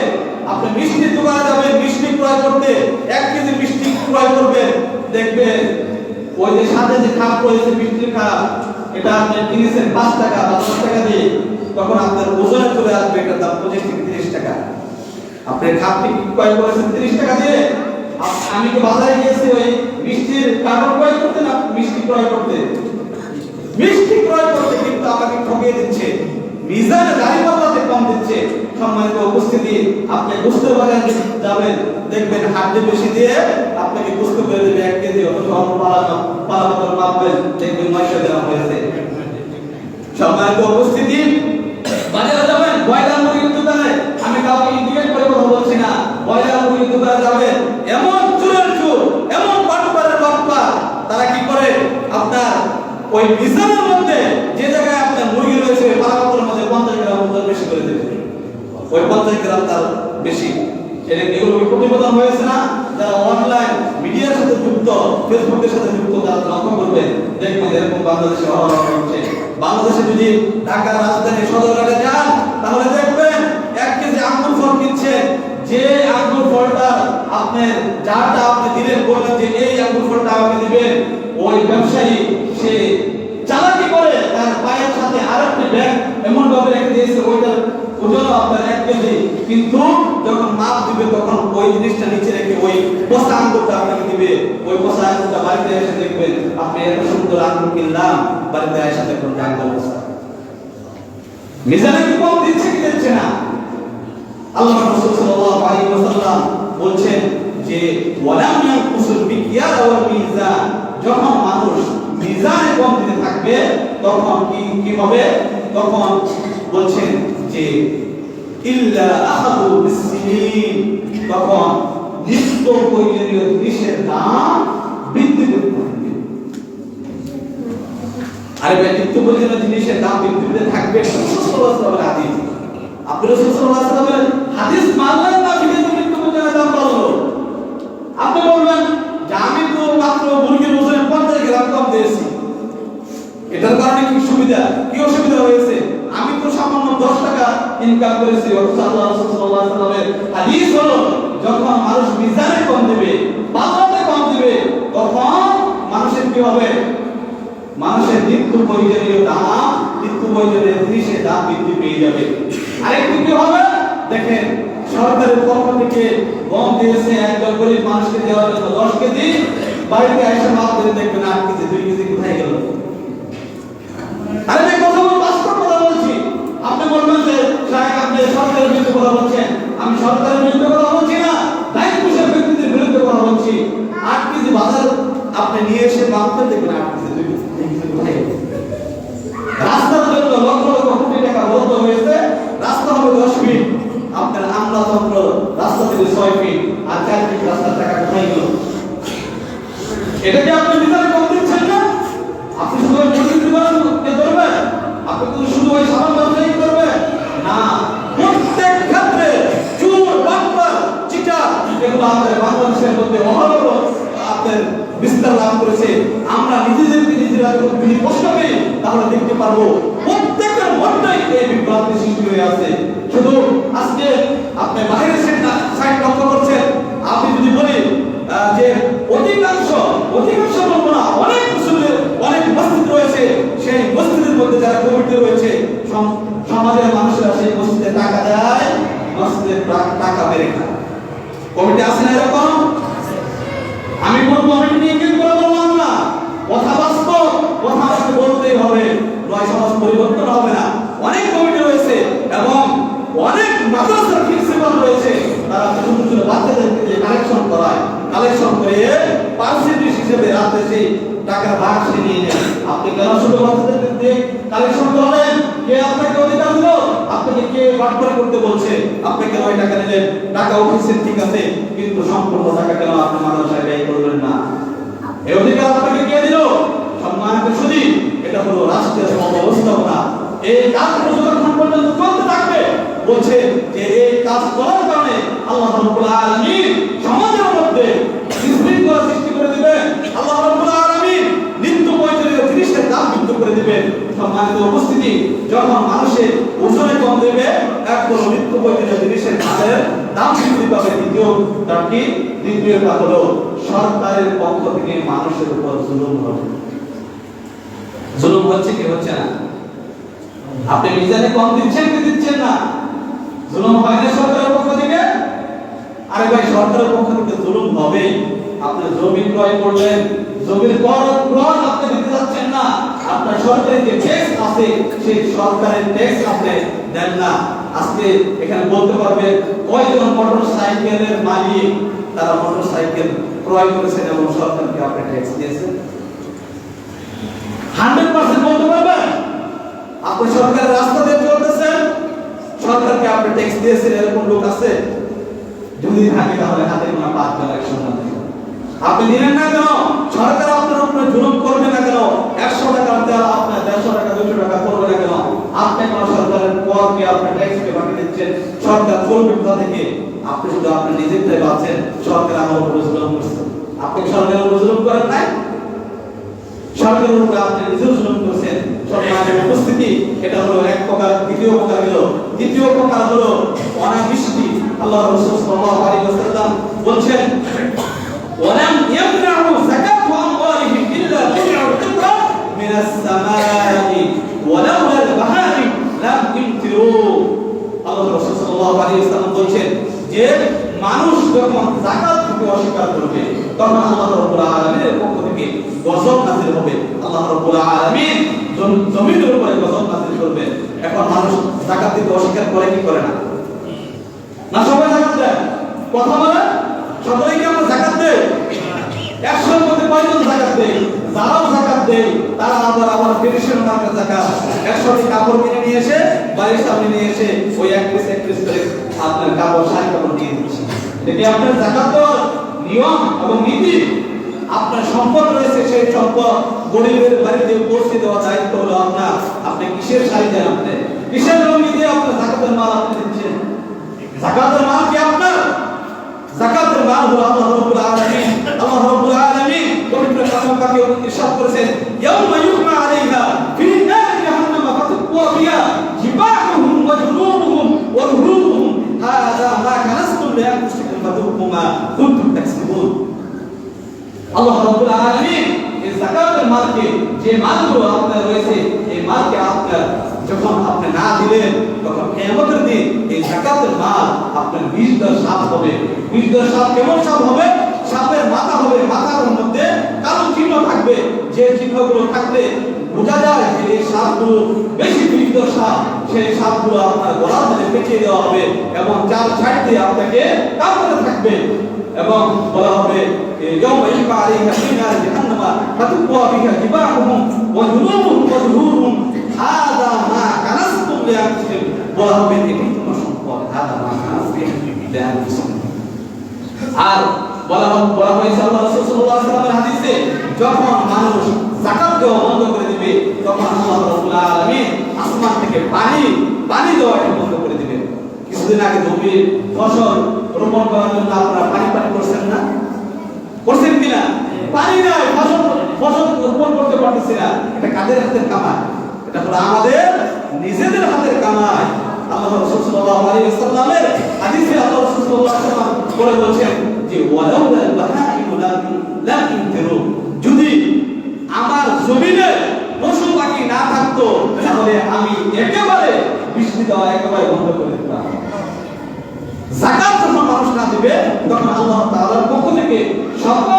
আপনি মিষ্টির দোকানে যাবেন, মিষ্টি ক্রয় করতে 1 কেজি মিষ্টি ক্রয় করবেন, দেখবেন ওই যে সাথে যে কাপ রয়েছে মিষ্টির কাপ, এটা আপনি কিনেছেন 5 টাকা বা 10 টাকা দিয়ে, তখন আপনার ওজনে চলে আসবে এটার দাম 25 থেকে 30 টাকা। আপনি কাপটি ক্রয় করেছেন 30 টাকা দিয়ে, আমি তো বাজারে গিয়েছি ওই মিষ্টির কার্টন ক্রয় করতে না মিষ্টি ক্রয় করতে, কিন্তু আমাকে ঠকিয়ে দিচ্ছে, মিজানে দাঁড়িপাল্লাতে কম দিচ্ছে। সম্মানিত উপস্থিতি, আপনি বুঝতে পারেন যাবেন, দেখবেন হাড্ডি বেশি দিয়ে আপনাকে বুঝতে পেরে দেবে 1 কেজি অথচ পালাপাতর মাপবেন, দেখবেন 900 গ্রাম হয়েছে। সম্মানিত উপস্থিতি, বাজারে যাবেন ব্রয়লার মুরগির দোকানে, আমি কাউকে ইন্ডিকেট করে কথা বলছি না, ব্রয়লার মুরগির দোকানে যাবেন, এমন চুরের চুর, এমন বাটপারের বাটপা, তারা কি করে আপনার ওই মিজানের মধ্যে যে জায়গায় আপনার মুরগি রয়েছে পালাপাতরের মধ্যে 50 গ্রাম ওজন বেশি করে দেবে, ওই 50 গ্রাম তার বেশি। এগুলো প্রতিবেদন হয়েছে না, যারা অনলাইন মিডিয়ার সাথে যুক্ত, ফেসবুকের সাথে যুক্ত, তারা লক্ষ্য করবেন, দেখবেন এরকম বাংলাদেশে হচ্ছে। বাংলাদেশে যদি ঢাকার রাজধানী সদরঘাটে যান, তাহলে দেখবেন 1 কেজি আঙ্গুর ফল কিনছেন, যে আঙ্গুর ফলটা আপনার যারটা আপনি দিলেন, বললেন যে এই আঙ্গুর ফলটা আমাকে দিবেন, ওই ব্যবসায়ী সে চালাকি করে তার পায়ের সাথে আরেকটি ব্যাগ এমন ভাবে রেখে দিয়েছে, ওইটার ওজন আপনার 1 কেজি, কিন্তু যখন মাপ দিবে তখন ওই জিনিসটা নিচে রেখে ওই পচা আঙ্গুরটা আপনাকে দিবে। ওই পচা আঙ্গুরটা বাড়িতে এসে দেখবেন আপনি এত সুন্দর আঙ্গুর কিনলাম, বাড়িতে এসে দেখুন জাঙ্গল অবস্থা। মিজানে কি কম দিচ্ছে কি দিচ্ছে না? আল্লাহ রাসূল সাল্লাল্লাহু আলাইহি ওয়াসাল্লাম বলছেন যে ওয়ালাম ইয়াকুসুল বিকিয়ার ওয়াল মিজান, যখন মানুষ মিজানে কম দিতে থাকবে তখন কি হবে? তখন বলছেন যে ইল্লা আখাযু বিসসিনিন, তখন নিত্য প্রয়োজনীয় জিনিসের দাম বৃদ্ধি করতে থাকবে। আরে ভাই, নিত্য প্রয়োজনীয় জিনিসের দাম বৃদ্ধি পেতে থাকবে, রাসূল সাল্লাল্লাহু আলাইহি ওয়াসাল্লাম হাদিস, আপনি রাসূল সাল্লাল্লাহু আলাইহি ওয়াসাল্লামের হাদিস মানলেন না, কিন্তু নিত্য প্রয়োজনীয় দাম বাড়লো। আপনি বলবেন যে আমি তো মাত্র মুরগির ওজনে 50 গ্রাম কম দিয়েছি, এটার কারণে কি সুবিধা কি অসুবিধা হয়েছে? আমি তো সামান্য 10 টাকা ইনকাম করেছি। আল্লাহ রাসূল সাল্লাল্লাহু আলাইহি ওয়াসাল্লামের হাদিস হলো, যখন মানুষ মিজানে কম দিবে, পাল্লাতে কম দিবে, তখন মানুষের কি হবে? মানুষের নিত্য প্রয়োজনীয় দাম, নিত্য প্রয়োজনীয় জিনিসের দাম বৃদ্ধি পেয়ে যাবে। আরেকটু কি হবে? দেখেন, সরকারের পক্ষ থেকে গম দিয়েছে একজন গরিব মানুষকে দেওয়ার জন্য 10 কেজি, বাড়িতে এসে মাপ করে দেখবেন 8 কেজি 2 কেজি কোথায় গেল? আরে এই কথা বাস্তব কথা বলছি। আপনি বলবেন যে সাহেব আপনি সরকারের বিরুদ্ধে কথা বলছেন, আমি সরকারের বিরুদ্ধে কথা বলছি না, দায়িত্বশীল ব্যক্তিদের বিরুদ্ধে কথা বলছি। 8 কেজি বাজার আপনি নিয়ে এসে মাপতে দেখবেন 8 কেজি 2 কেজি কোথায় গেল? রাস্তার জন্য লক্ষ লক্ষ কোটি টাকা বরাদ্দ হয়েছে, রাস্তা হবে 10 ফিট, আপনার আমলাতন্ত্র রাস্তা থেকে 6 ফিট, আর 4 ফিট রাস্তার টাকা কোথায় গেল? এটা কি আপনি বিচার কম দিচ্ছেন না? আপনি শুধু করবেন, আপনি তো শুধু ওই সাধারণ ব্যবসায়ী করবেন না, প্রত্যেক ক্ষেত্রে চুর বাটপার চিটা এগুলো আমাদের বাংলাদেশের মধ্যে অহরহ আপনার বিস্তার লাভ করেছে। আমরা নিজেদেরকে নিজেরা যদি প্রশ্ন করি তাহলে দেখতে পারবো প্রত্যেকের মধ্যেই এই বিভ্রান্তি সৃষ্টি হয়ে আছে। শুধু আজকে আপনি বাইরের সাইড লক্ষ্য করছেন, আপনি যদি বলি যে অধিকাংশ বলবো না, অনেক মুসলিমের অনেক মসজিদ রয়েছে, সেই মসজিদের মধ্যে যারা কমিটি রয়েছে, সমাজের মানুষরা সেই মসজিদে টাকা দেয়, মসজিদের টাকা মেরে খায়। কমিটি আছে না এরকম? আমি কোন কমিটি নিয়ে কিন্তু কথা বললাম না, কথা বাস্তব, কথা আমাকে বলতেই হবে, নয় সমাজ পরিবর্তন হবে না। অনেক কমিটি রয়েছে এবং অনেক মাদ্রাসার প্রিন্সিপাল রয়েছে, তারা ছোট ছোট বাচ্চাদেরকে কালেকশন করায়, কালেকশন করে পার্সেন্টেজ হিসেবে রাতে সেই টাকার ভাগ সে নিয়ে নেন। আপনি কেন শুধু বাচ্চাদের দিয়ে কালেকশন করেন? কে আপনাকে অধিকার দিল? আপনাকে কে বাটপারি করতে বলছে? আপনি কেন ওই টাকা নিলেন? টাকা অফিসে ঠিক আছে, কিন্তু সম্পূর্ণ টাকা কেন আপনি মাদ্রাসায় ব্যয় করবেন না? এই অধিকার আপনাকে কে দিল? সম্মানিত সুধী, এটা হলো রাষ্ট্রের অবস্থাপনা। এই কাজগুলো যতক্ষণ পর্যন্ত চলতে থাকবে, বলছে যে এই কাজ করার কারণে আল্লাহ রাব্বুল আলামিন সমাজের মধ্যে বিশৃঙ্খলা সৃষ্টি করে দিবেন। আল্লাহ রাব্বুল আলামিন নিত্য প্রয়োজনীয় জিনিসের দাম বৃদ্ধি করে দিবেন। সম্মানিত উপস্থিতি, যখন মানুষের ওজনে কম দেবে, একদম নিত্য প্রয়োজনীয় জিনিসের দাম বৃদ্ধি পাবে। দ্বিতীয়টা হলো সরকারের পক্ষ থেকে মানুষের উপর জুলুম হবে। জুলুম হচ্ছে কি হচ্ছে না? আপনি মিজানে কম দিচ্ছেন কি দিচ্ছেন না? জুলুম হয় না সরকারের পক্ষ থেকে? আরে ভাই, সরকারের পক্ষ থেকে জুলুম হবেই। আপনি জমি ক্রয় করলেন, জমির কর আপনি দিতে যাচ্ছেন না, আপনার সরকারের যে ট্যাক্স আছে সেই সরকারের ট্যাক্স আপনি দেন না। আজকে এখানে বলতে পারবেন কয়জন মোটরসাইকেলের মালিক তারা মোটরসাইকেল ক্রয় করেছেন এবং সরকারকে আপনি ট্যাক্স দিয়েছেন? 100% বলতে পারবেন? আপনি সরকারের রাস্তা দিয়ে চলতেছেন, সরকারকে আপনি ট্যাক্স দিয়েছেন, এরকম লোক আছে? যদি থাকে তাহলে হাতে গোনা 5 জন একসঙ্গে আপনি দিলেন না কেন? সরকার আপনার উপরে জুলুম করবে না কেন? 100 টাকা তেল আপনার 150 টাকা 200 টাকা করবে না কেন? আপনি কোন সরকারের করকে আপনি ট্যাক্সকে বাকি দিচ্ছেন? সরকার চলবে কোথা থেকে? আপনি শুধু আপনি নিজেরটাই ভাবছেন সরকার আমার উপরে জুলুম করছে। আপনি সরকারের উপরে জুলুম করেন নাই? সরকারের উপরে আপনি নিজেও জুলুম করছেন। সম্মানিত উপস্থিতি, এটা হলো এক প্রকার। দ্বিতীয় প্রকার হলো অনাবৃষ্টি। আল্লাহ রাসূল সাল্লাল্লাহু আলাইহি ওয়াসাল্লাম বলছেন, ওয়ালাম ইয়ামনাউ যাকাতু আমওয়ালিহিম ইল্লা বি'আল কিতরা মিনাস সামাই ওয়ালাউলা আল-বাহারিম লাম ইমতিরু। আল্লাহ রাসূল সাল্লাল্লাহু আলাইহি ওয়াসাল্লাম বলছেন যে মানুষ যখন যাকাত দিতে অস্বীকার করবে, তখন আল্লাহ রাব্বুল আলামিনের পক্ষ থেকে গজব নাযিল হবে। আল্লাহ রাব্বুল আলামিন জমিনের উপরে গজব নাযিল করবে। এখন মানুষ যাকাত দিতে অস্বীকার করে কি করে না? না সবাই যাকাত দেয়? কথা বলে সবাই কি আমরা যাকাত দেই? 100 এর মধ্যে কয়জন যাকাত দেই? যারাও যাকাত দেই তারা আবার ট্রেডিশনাল মার্কেট যাকাত 100 টি কাপড় কিনে নিয়ে এসে বাড়ির সামনে নিয়ে এসে ওই 1 পিস করে আপনার কাপড় শাড়ি কাপড় দিয়ে দিচ্ছে। এটি আপনার যাকাতের নিয়ম এবং নীতি। আপনার সম্পদ রয়েছে, সেই সম্পদ গরিবের বাড়িতে পৌঁছে দেওয়া দায়িত্ব হলো আপনার। আপনি কিসের শাড়ি দেন? আপনি কিসের লুঙ্গি দিয়ে আপনার যাকাতের মাল আপনি দিচ্ছেন? যাকাতের মাল কি আপনার? যাকাতের মাল হলো আল্লাহ রাব্বুল আলামিন। আল্লাহ রাব্বুল আলামিন পবিত্র কালামে পাকে ইরশাদ করেছেন, ইয়াউমা ইউহমা আলাইহা ফি নারি জাহান্নাম ফাতুক্বা ফিহা জিবাহুম ওয়া জুনুবুহুম ওয়া যুহুরুহুম হাযা মা কানাসতুম লিআনফুসিকুম ফাযুকু মা কুনতুম তাকসিবুন। আল্লাহ রাব্বুল আলামিন এই যাকাতের মালকে, যে মালগুলো আপনার রয়েছে, এই মালকে আপনার যখন আপনি না দিলেন, তখন কিয়ামতের দিন এই যাকাতের মাল আপনার 20 দর সাপ হবে। 20 দর সাপ কেমন সাপ হবে? সাপের মাথা হবে, মাথার মধ্যে কালো চিহ্ন থাকবে। যে চিহ্নগুলো থাকলে বোঝা যায় যে এই সাপগুলো বেশি 20 দর সাপ, সেই সাপগুলো আপনার গলার মধ্যে পেঁচিয়ে দেওয়া হবে এবং চার সাইড দিয়ে আপনাকে কামড়ে থাকবে। এবং বলা হবে ইয়াউমা ইউহমা আলাইহা ফি নারি জাহান্নাম ফাতুক্বা বিহা জিবাহুম ওয়া জুনুবুহুম ওয়া যুহুরুহুম হাযা মা কানাসতুম লিআনফুসিকুম। বলা হবে এটি তোমার সম্পদ, হাযা মা কানাসতুম লিআনফুসিকুম। আর বলা হয়েছে আল্লাহ রাসূল সাল্লাল্লাহু আলাইহি ওয়াসাল্লামের হাদিসে, যখন মানুষ যাকাত দেওয়া বন্ধ করে দিবে, তখন আল্লাহ রাব্বুল আলামিন আসমান থেকে পানি দেওয়া বন্ধ করে দিবে। কিছুদিন আগে জমির ফসল রোপণ করার জন্য আপনারা পানি করছেন না? করছেন কিনা? পানি নাই, ফসল রোপণ করতে পারতেছি না। এটা কাদের হাতের কামাই? এটা হলো আমাদের নিজেদের হাতের কামাই। আল্লাহ রাসূল সাল্লাল্লাহু আলাইহি ওয়াসাল্লামের হাদিসে আল্লাহ রাসূল সাল্লাল্লাহু আলাইহি ওয়াসাল্লাম বলে বলছেন যে ওয়ালাউলা আল-বাহাইমু লা ইনতিরু, যদি আমার জমিনে পশু পাখি না থাকতো তাহলে আমি একেবারে বৃষ্টি দেওয়া একেবারে বন্ধ করে দিতাম। যাকাত যখন মানুষ না দিবে, তখন আল্লাহ তাআলার পক্ষ থেকে সকল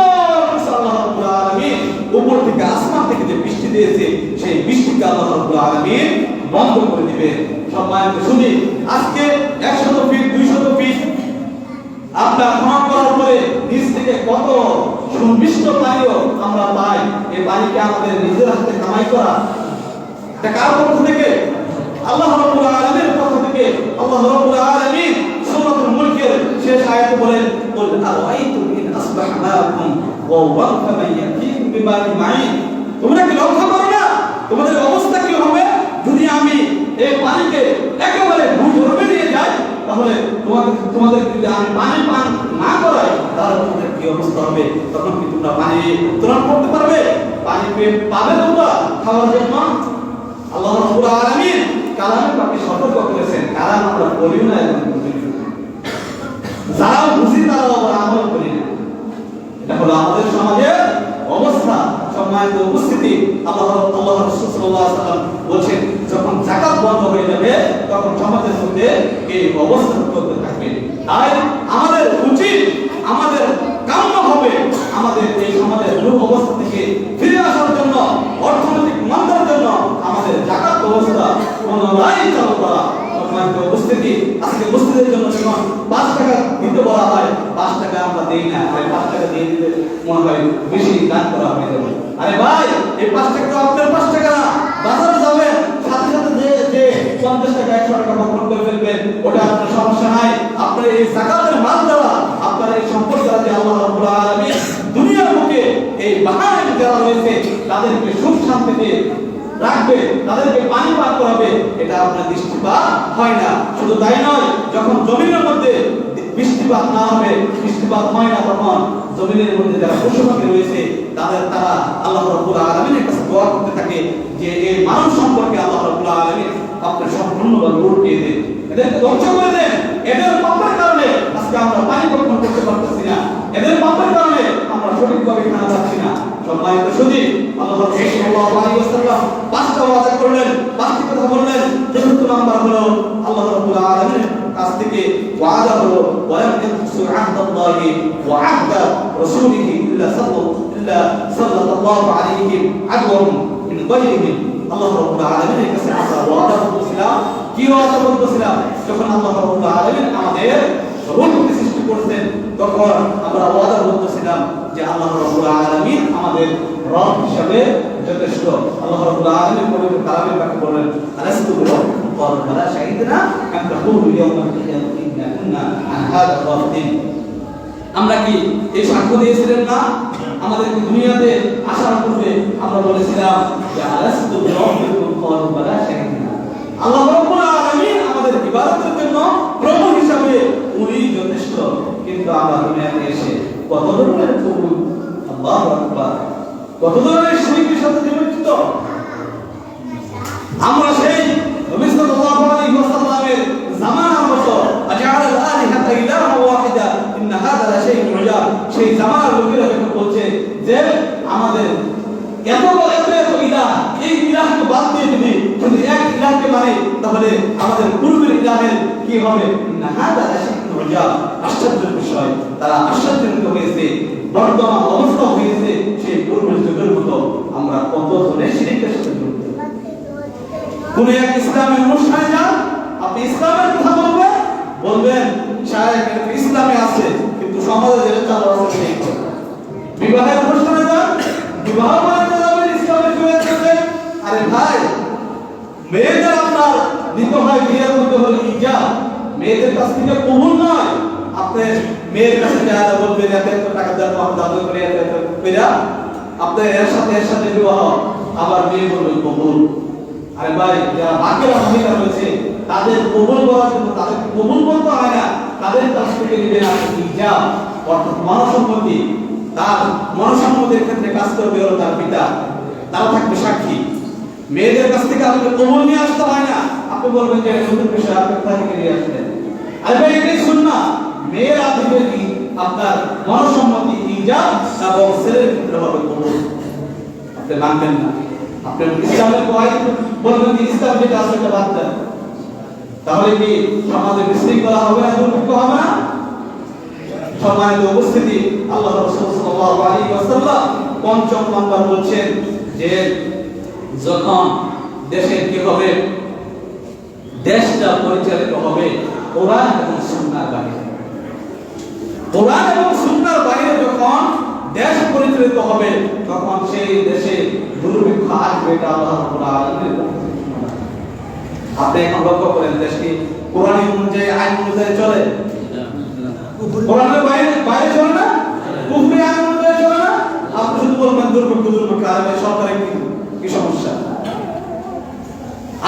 আল্লাহ রাব্বুল আলামিন উপর থেকে আসমান থেকে যে বৃষ্টি দিয়েছে, সেই বৃষ্টিকে আল্লাহ রাব্বুল আলামিন বন্ধ করে দিবে। সম্মানিত সুধী, আজকে 100 ফিট 200 ফিট আপনার ক্ষমা করার পরে নিজ থেকে কত সুমিষ্ট পানীয় আমরা পাই। এই পানিকে আমাদের নিজের হাতে কামাই করা, এটা কার পক্ষ থেকে? আল্লাহ রাব্বুল আলামিনের পক্ষ থেকে। আল্লাহ রাব্বুল আলামিন সূরাতুল মুলকের শেষ আয়াতে বলেন, কুল আরাআইতুম ইন আসবাহা মাআকুম ওয়া ওয়াকা মান ইয়াতীকুম বিমাইন মাইন। তোমরা কি লক্ষ্য করো না তোমাদের অবস্থা কি হবে যদি আমি এই পানিকে একেবারে ভূগর্ভে নিয়ে যাই? তাহলে তোমাদের যদি আমি পানি পান না করাই তাহলে তোমাদের কি অবস্থা হবে? তখন কি তোমরা পানি উত্তোলন করতে পারবে? পানি পাবে তোমরা খাওয়ার জন্য? আল্লাহ রাব্বুল আলামিন কালামে পাকে সতর্ক করেছেন। কালাম আমরা বলিও না এবং বুঝি না, যারা বুঝি তারা আবার আমল করি না। এটা হলো আমাদের সমাজের অবস্থা। সম্মানিত উপস্থিতি, আল্লাহ রাসূল সাল্লাল্লাহু আলাইহি ওয়াসাল্লাম বলেন, যখন যাকাত বন্ধ হয়ে যাবে তখন সমাজের মধ্যে এই অবস্থা চলতে থাকবে। তাই আমাদের উচিত, আমাদের কাম্য হবে আমাদের এই সমাজের রূপ অবস্থা থেকে ফিরে আসার জন্য, অর্থনৈতিক মন্দার জন্য আমাদের যাকাত ব্যবস্থা পুনরায় চালু করা। সম্মানিত উপস্থিতি, আজকে মসজিদের জন্য যখন 5 টাকা দিতে বলা হয়, 5 টাকা আমরা দেই না। আর 5 টাকা দিয়ে দিলে মনে হয় বেশি দান করা হয়ে যাবে। আরে ভাই, এই 5 টাকা তো আপনার 5 টাকা না। বাজারে যাবেন, সাথে সাথে যে 50 টাকা 100 টাকা বক্ষণ করে ফেলবেন, ওটা আপনার সমস্যা নাই। আপনার এই যাকাতের মাল দ্বারা, আপনার এই সম্পদ দ্বারা যে আল্লাহ রাব্বুল আলামিন দুনিয়ার বুকে এই বাহাইম যারা রয়েছে তাদেরকে সুখ শান্তিতে রাখবে, তাদেরকে পানি পান করাবে, এটা আপনার দৃষ্টিপাত হয় না। শুধু তাই নয়, যখন জমিনের মধ্যে বৃষ্টিপাত না হবে, বৃষ্টিপাত হয় না, তখন জমিনের মধ্যে যারা পশু পাখি রয়েছে তারা আল্লাহ রাব্বুল আলামিনের কাছে দোয়া করতে থাকে যে এই মানব সম্পর্কে আল্লাহ রাব্বুল আলামিন আপনার সম্পূর্ণভাবে উল্টিয়ে দেন, এদেরকে ধ্বংস করে দেন। এদের পাপের কারণে আজকে আমরা পানি বক্ষণ করতে পারতেছি না, এদের পাপের কারণে আমরা সঠিকভাবে খানা পাচ্ছি না। সম্মানিত সুধী, আল্লাহ রাসূল সাল্লাল্লাহু আলাইহি ওয়াসাল্লাম 5টা ওয়াদা করলেন, 5টি কথা বললেন। চতুর্থ নাম্বার হলো আল্লাহ রাব্বুল আলামিনের কাছ থেকে ওয়াদা হলো, ওয়ালাম ইয়ানকুসু আহদাল্লাহি ওয়া আহদা রাসূলিহি ইল্লা সাল্লাল্লাহু আলাইহি আদওয়াম মিন গায়রিহি। আল্লাহ রাব্বুল আলামিনের কাছে আমরা ওয়াদা করছিলাম। কি ওয়াদা করছিলাম? যখন আল্লাহ রাব্বুল আলামিন আমাদের রূপকে সৃষ্টি করেছেন, তখন আমরা ওয়াদা করছিলাম যে আল্লাহ রাব্বুল আলামিন আমাদের রব হিসেবে যথেষ্ট। আল্লাহ রাব্বুল আলামিন পবিত্র কালামে পাকে বলেন, আলাস্তু বিরাব্বিকুম ক্বালু বালা শাহিদনা আন তাকুলু ইয়াওমাল কিয়ামাতি ইন্না কুননা আন হাযা গাফিলিন। আমরা কি এই সাক্ষ্য দিয়েছিলাম না? আমাদের দুনিয়াতে আসার পূর্বে আমরা বলেছিলাম যে আলাস্তু বিরাব্বিকুম ক্বালু বালা শাহিদনা। আল্লাহ রাব্বুল আলামিন আমাদের ইবাদতের জন্য প্রভু হিসেবে উনি যথেষ্ট। কিন্তু আমরা দুনিয়াতে এসে কত ধরনের প্রভু, আল্লাহু আকবার, কত ধরনের শিরকের সাথে জড়িত। আমরা সেই নবী সাল্লাল্লাহু আলাইহি ওয়াসাল্লামের জামানার মতো আজআল আলিহাতা ইলাহা ওয়াহিদা ইন্না হাযা লা শাইউন উজাব, সেই জামানার লোকেরা যখন বলছে যে আমাদের এত ইলাহ, এই ইলাহকে বাদ দিয়ে যদি শুধু এক ইলাহকে মানে তাহলে আমাদের পূর্বের ইলাহের কি হবে? ইন্না হাযা লা শাইউন উজাব। আশ্চর্যের বিষয়, তারা আশ্চর্যজনক হয়েছে, বর্তমান অবস্থা হয়েছে সেই পূর্বের যুগের মতো। আমরা কত ধরনের শিরকের সাথে জড়িত। কোন এক ইসলামের অনুষ্ঠানে যান, আপনি ইসলামের কথা বলবেন শায়েখ এটা ইসলামে আছে, কিন্তু সমাজে যেটা চালু আছে সেই কথা। বিবাহের অনুষ্ঠানে যান, বিবাহ বাড়িতে যাবেন, ইসলামের বিবাহের সাথে। আরে ভাই, মেয়েদের আপনার নিতে হয় বিয়ের মধ্যে হলো ইজাব, মেয়েদের কাছ থেকে কবুল নয়। আপনি মেয়ের কাছে যা বলবেন এত টাকা দেন, দাদু করে এত পেরা আপনি এর সাথে বিবাহ, আবার মেয়ে বলবেন কবুল। আরে ভাই, যারা বাকিরা মহিলা রয়েছে তাদের কবুল করার জন্য তাদের কবুল বলতে হয় না, তাদের কাছ থেকে নেবেন আপনি ইজাব, অর্থাৎ মনসম্মতি। তার মনসম্মতির ক্ষেত্রে কাজ করবে হলো তার পিতা, তারা থাকবে সাক্ষী। মেয়েদের কাছ থেকে আপনাকে কবুল নিয়ে আসতে হয় না, আপনি বলবেন যে নতুন বিষয় আপনি কোথা থেকে নিয়ে আসলেন। আরে ভাই, এটাই সুন্নাহ। মেয়েরা থেকে কি আপনার মনসম্মতি ইজাব এবং ছেলের ক্ষেত্রে হবে কবুল। আপনি মানবেন না, আপনি ইসলামের কয় বলবেন যে ইসলাম যেটা আছে সেটা বাদ দেন, তাহলে কি সমাজে বিশৃঙ্খলা হবে না, দুর্ভিক্ষ হবে না? সম্মানিত উপস্থিতি, আল্লাহ রাসূল সাল্লাল্লাহু আলাইহি ওয়াসাল্লাম পঞ্চম নাম্বার বলছেন যে যখন দেশের কি হবে, দেশটা পরিচালিত হবে কোরআন এবং সুন্নাহর বাণী। কোরআন এবং সুন্নাহর বাইরে যখন দেশ পরিচালিত হবে তখন সেই দেশে দুর্ভিক্ষ আসবে, এটা আল্লাহ রাব্বুল আলামিনের পক্ষ থেকে সমাধান। আপনি এখন লক্ষ্য করেন দেশটি কোরআন অনুযায়ী আইন অনুযায়ী চলে, কোরআনের বাইরে চলে না, কুফরি আইন অনুযায়ী চলে না। আপনি শুধু বলবেন দুর্ভিক্ষ আর সরকারের কি সমস্যা?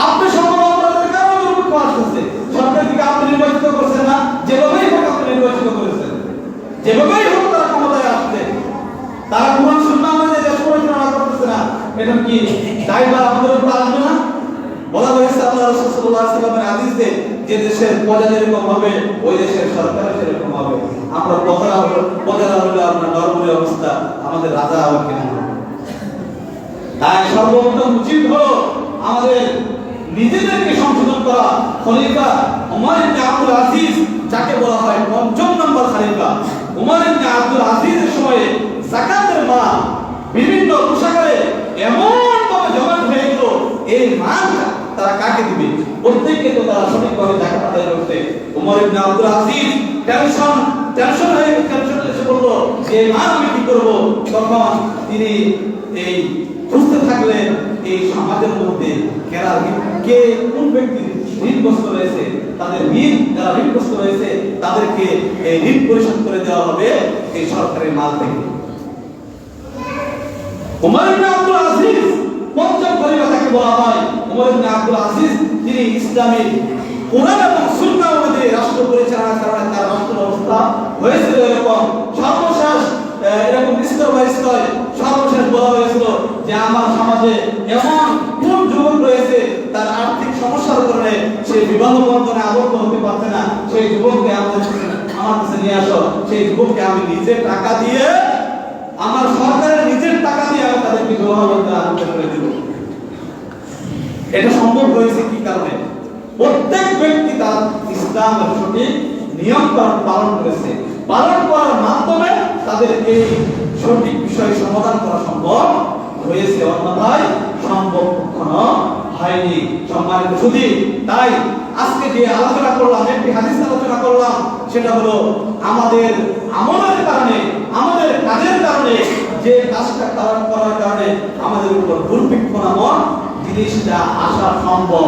আপনি সমাজের কারণে দুর্ভিক্ষ আসছে, সরকার থেকে আপনি নির্বাচিত করছেন না, যেভাবেই হোক আপনি নির্বাচিত করেছেন, যেভাবেই হোক তারা ক্ষমতায় আসছে, তারা কোরআন সুন্নাহ অনুযায়ী দেশ পরিচালনা করতেছে না, এটা কি দায়ভার আমাদের উপর আসবে না? বলা হয়েছে আল্লাহ রাসূল সাল্লাল্লাহু আলাইহি ওয়াসাল্লামের হাদিসে যে দেশের প্রজা যেরকম হবে ওই দেশের সরকার সেরকম হবে। আমরা প্রজারা হলে আপনার নরমাল অবস্থা, আমাদের রাজা আবার কেমন হবে? তাই সর্বপ্রথম উচিত হলো আমাদের নিজেদেরকে সংশোধন করা। খলিফা ওমর ইবনে আব্দুল আজিজ, যাকে বলা হয় পঞ্চম নম্বর খলিফা, ওমর ইবনে আব্দুল আজিজের সময়ে যাকাতের মাল বিভিন্ন কোষাগারে এমন ভাবে জমা হয়ে গেল, এই মাল তারা কাকে দিবে? প্রত্যেককে তো তারা সঠিকভাবে যাকাত আদায় করতে। ওমর ইবনে আব্দুল আজিজ টেনশন এসে বললো যে মাল আমি কি করব? তখন তিনি এই খুঁজতে থাকলেন এই সমাজের মধ্যে কে কোন ব্যক্তি ঋণগ্রস্ত রয়েছে, তাদের ঋণ যারা ঋণগ্রস্ত রয়েছে তাদেরকে এই ঋণ পরিশোধ করে দেওয়া হবে এই সরকারের মাল থেকে। ওমর ইবনে আব্দুল আজিজ পঞ্চম খলিফা তাকে বলা হয়। ওমর ইবনে আব্দুল আজিজ তিনি ইসলামী কোরআন এবং সুন্নাহ অনুযায়ী রাষ্ট্র পরিচালনার কারণে তার রাষ্ট্র ব্যবস্থা হয়েছিল এরকম। সর্বশেষ এরকম স্তর বাই স্তর সর্বশেষ বলা হয়েছিল যে আমার সমাজে এমন কোন যুবক রয়েছে তার আর্থিক সমস্যার কারণে সে বিবাহ বন্ধনে আবদ্ধ হতে পারছে না, সেই যুবককে আমার কাছে নিয়ে আসো, সেই যুবককে আমি নিজের টাকা দিয়ে, আমার সরকারের নিজের টাকা দিয়ে আমি তাদেরকে বিবাহ বন্ধনে আবদ্ধ করে দেব। এটা সম্ভব হয়েছে কি কারণে? প্রত্যেক ব্যক্তি তার ইসলামের সঠিক নিয়ম পালন করেছে, পালন করার মাধ্যমে তাদের এই সঠিক বিষয় সমাধান করা সম্ভব হয়েছে, অন্যথায় সম্ভব কখনো হয়নি। সম্মানিত সুধী, তাই আজকে যে আলোচনা করলাম, একটি হাদিস আলোচনা করলাম, সেটা হলো আমাদের আমলের কারণে, আমাদের কাজের কারণে, যে কাজটা করার কারণে আমাদের উপর দুর্ভিক্ষ নামক জিনিসটা আসা সম্ভব।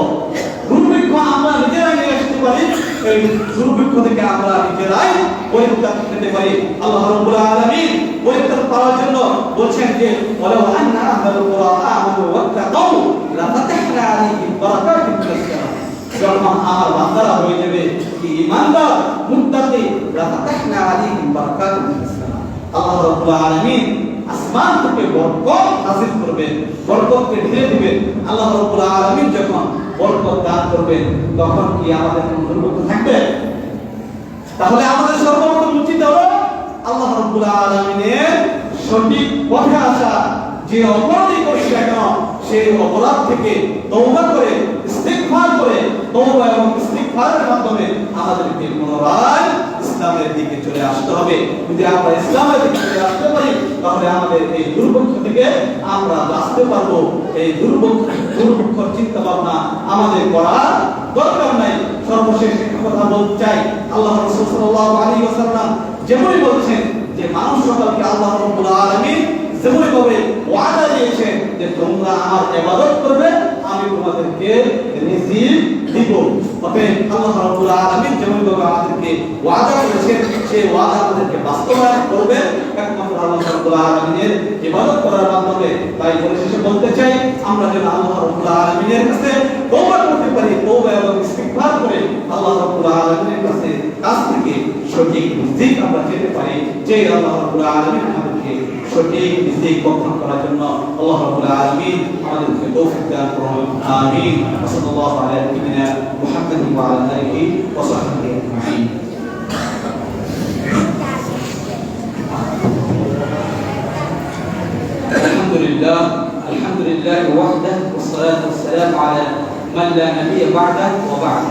দুর্ভিক্ষ আমরা নিজেরাই নিয়ে আসতে পারি, এই দুর্ভিক্ষ থেকে আমরা নিজেরাই পরিত্রাণ পেতে পারি। আল্লাহ রাব্বুল আলামিন পরিত্রাণ পাওয়ার জন্য বলছেন যে ওয়ালাউ আন্না আহলাল কুরা আমানু ওয়াত্তাকাউ লাফাতাহনা আলাইহিম বারাকাতিন মিনাস সামা। যখন আমার বান্দারা হয়ে যাবে কি ঈমানদার মুত্তাকি, লাফাতাহনা আলাইহিম বারাকাতিন মিনাস সামা, আল্লাহ রাব্বুল আলামিন আসমান থেকে বরকত নাযিল করবেন, বরকতকে ঢেলে দিবেন। আল্লাহ রাব্বুল আলামিন যখন বরকত দান করবেন তখন কি আমাদের কোনো দুর্ভিক্ষ থাকবে? তাহলে আমাদের সর্বপ্রথম উচিত হলো আল্লাহ রাব্বুল আলামিনের সঠিক পথে আসা। যে অপরাধী করছি না কেন সেই অপরাধ থেকে তওবা করে, ইস্তিগফার করে, তওবা এবং ইস্তিগফারের মাধ্যমে আমাদেরকে পুনরায় ইসলামের দিকে চলে আসতে হবে। যদি আমরা ইসলামের দিকে চলে আসতে পারি তাহলে আমাদের এই দুর্ভিক্ষ থেকে আমরা বাঁচতে পারবো। এই দুর্ভিক্ষ চিন্তা ভাবনা আমাদের করার দরকার নাই। সর্বশেষ একটা কথা বলতে চাই, আল্লাহ রাসূল সাল্লাল্লাহু আলাইহি ওয়াসাল্লাম যেমনই বলছেন যে মানুষ সকলকে আল্লাহ রাব্বুল আলামিন যেমনই ভাবে ওয়াদা দিয়েছেন যে তোমরা আমার ইবাদত করবে, আমি তোমাদেরকে রিজিক দিব। অতএব আল্লাহ রাব্বুল আলামিন যেমনই ভাবে আমাদেরকে ওয়াদা করেছেন সেই ওয়াদা আমাদেরকে বাস্তবায়ন করবে একমাত্র আল্লাহ রাব্বুল আলামিনের ইবাদত করার মাধ্যমে। তাই পরিশেষে বলতে চাই আমরা যেন আল্লাহ রাব্বুল আলামিনের কাছে তওবা করতে পারি, তওবা এবং ইস্তিগফার করে আল্লাহ রাব্বুল আলামিনের কাছ থেকে সঠিক রিজিক আমরা পেতে পারি। যে আল্লাহ রাব্বুল আলামিন আমাদেরকে সঠিক রিজিক বহন করার জন্য আল্লাহ রাব্বুল আলামিন আমাদেরকে তৌফিক দান করুন। আমিন। সাল্লাল্লাহু আলাইহি মুহাম্মাদিন ওয়া আলা আলিহি ওয়া সাহবিহি আজমাইন। আলহামদুলিল্লাহ, আলহামদুলিল্লাহ ওয়াহদাহু ওয়াসসালাতু ওয়াসসালামু আলা মান লা নাবিয়্যা বা'দাহু ওয়া বা'দ।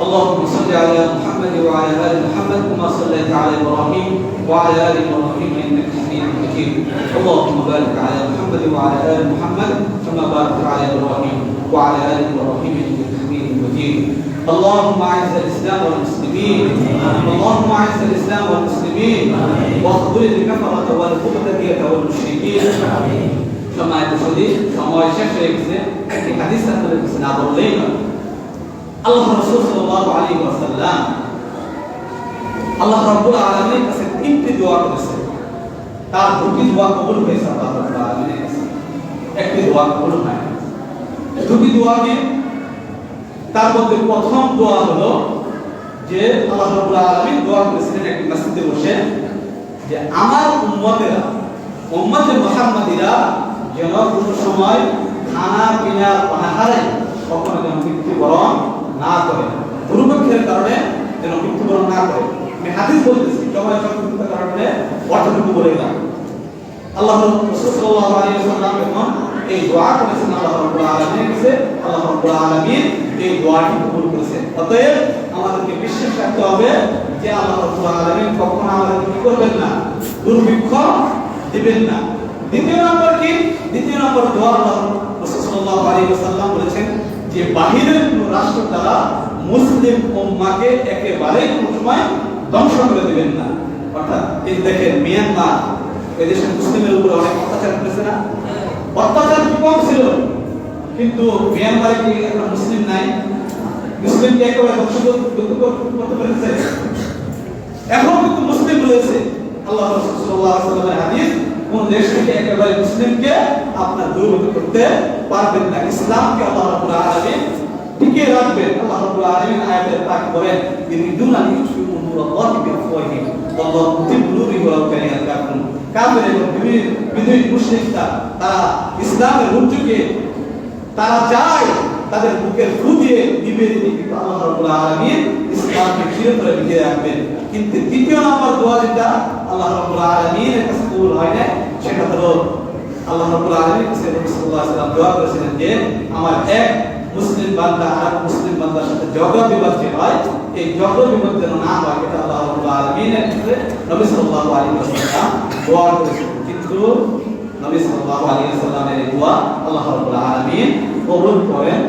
اللهم صل على محمد وعلى ال محمد كما صليت على ابراهيم وعلى ال ابراهيم انك حميد مجيد. اللهم بارك على محمد وعلى ال محمد كما باركت على ابراهيم وعلى ال ابراهيم انك حميد مجيد. اللهم اعز الاسلام والمسلمين اللهم اعز الاسلام والمسلمين واخذل الكفرة والمبتدئة والمشركين সম্মানিত সুধী সময় শেষ হয়ে গেছে একটি হাদিস আপনাদের কাছে না বললেই না আল্লাহ রাসূল সাল্লাল্লাহু আলাইহি ওয়াসাল্লাম আল্লাহ রাব্বুল আলামিনের কাছে তিনটি দোয়া করেছেন তার দুটি দোয়া কবুল হয়েছে আল্লাহ রাব্বুল আলামিনের কাছে একটি দোয়া কবুল হয় দুটি দোয়া কি তার মধ্যে প্রথম দোয়া হলো যে আল্লাহ রাব্বুল আলামিন দোয়া করেছিলেন একটি মসজিদে বসে যে আমার উম্মতেরা উম্মতে মুহাম্মাদিরা যেন কোনো সময় খানা পিনা পাহাড়ে কখনো যেন মৃত্যুবরণ না করে দুর্ভিক্ষের কারণে যেন মৃত্যুবরণ না করে আমি হাদিস বলতেছি সময় সংকটের কারণে অর্থটুকু বলে গেলাম আল্লাহ রাসূল সাল্লাল্লাহু আলাইহি ওয়াসাল্লাম যখন এই দোয়া করেছেন আল্লাহ রাব্বুল আলামিনের কাছে আল্লাহ রাব্বুল আলামিন এই দোয়াটি কবুল করেছেন অতএব আমাদেরকে বিশ্বাস রাখতে হবে যে আল্লাহ রাব্বুল আলামিন কখনো আমাদেরকে কি করবেন না দুর্ভিক্ষ দিবেন না দ্বিতীয় নম্বর কি দ্বিতীয় নম্বর দোয়া আল্লাহ রাসূল সাল্লাল্লাহু আলাইহি ওয়াসাল্লাম বলেছেন যে বাহিরের কোন রাষ্ট্র দ্বারা মুসলিম উম্মাহকে একেবারে কোনো সময় ধ্বংস করে দিবেন না অর্থাৎ এই দেখেন মিয়ানমার এই দেশের মুসলিমের উপর অনেক অত্যাচার করেছে না অত্যাচার কি কম ছিল কিন্তু মিয়ানমারে কি একটা মুসলিম নাই মুসলিমকে একেবারে ধ্বংস করতে পেরেছে এখন কিন্তু মুসলিম রয়েছে আল্লাহ রাসূল সাল্লাল্লাহু আলাইহি ওয়াসাল্লামের হাদিস কোন দেশ থেকে একেবারে মুসলিমকে আপনার দুর্বল করতে পারবেন না ইসলামকে আল্লাহ রাব্বুল আলামিন টিকে রাখবেন আল্লাহ রাব্বুল আলামিন আয়াতে পাক বলেন ইরিদুনা লিইউশিউ নূরাল্লাহি বিআফওয়াহিহিম ওয়াল্লাহু মুতিম্মু নূরিহি ওয়ালাউ কারিহাল কাফিরুন কাফির এবং বিদুই মুশরিকরা তারা ইসলামের রূপকে তারা চায় তাদের বুকের ফু দিয়ে নিভিয়ে দিতে কিন্তু আল্লাহ রাব্বুল আলামিন ইসলামকে চিরতরে বিজয় রাখবেন কিন্তু দ্বিতীয় নম্বর দোয়া যেটা আল্লাহ রাব্বুল আলামিনের কাছে কবুল হয় না সেটা হলো আল্লাহ রাব্বুল আলামিন সাল্লাল্লাহু আলাইহি ওয়াসাল্লাম দোয়া করেছিলেন যে আমার এক মুসলিম বান্দা আর মুসলিম বান্দার সাথে ঝগড়া বিবাদ যে হয় এই ঝগড়া বিবাদ যেন না হয় এটা আল্লাহ রাব্বুল আলামিনের কাছে নবী সাল্লাল্লাহু আলাইহি ওয়াসাল্লাম দোয়া করেছেন কিন্তু নবী সাল্লাল্লাহু আলাইহি ওয়াসাল্লামের এই দোয়া আল্লাহ রাব্বুল আলামিন কবুল করেন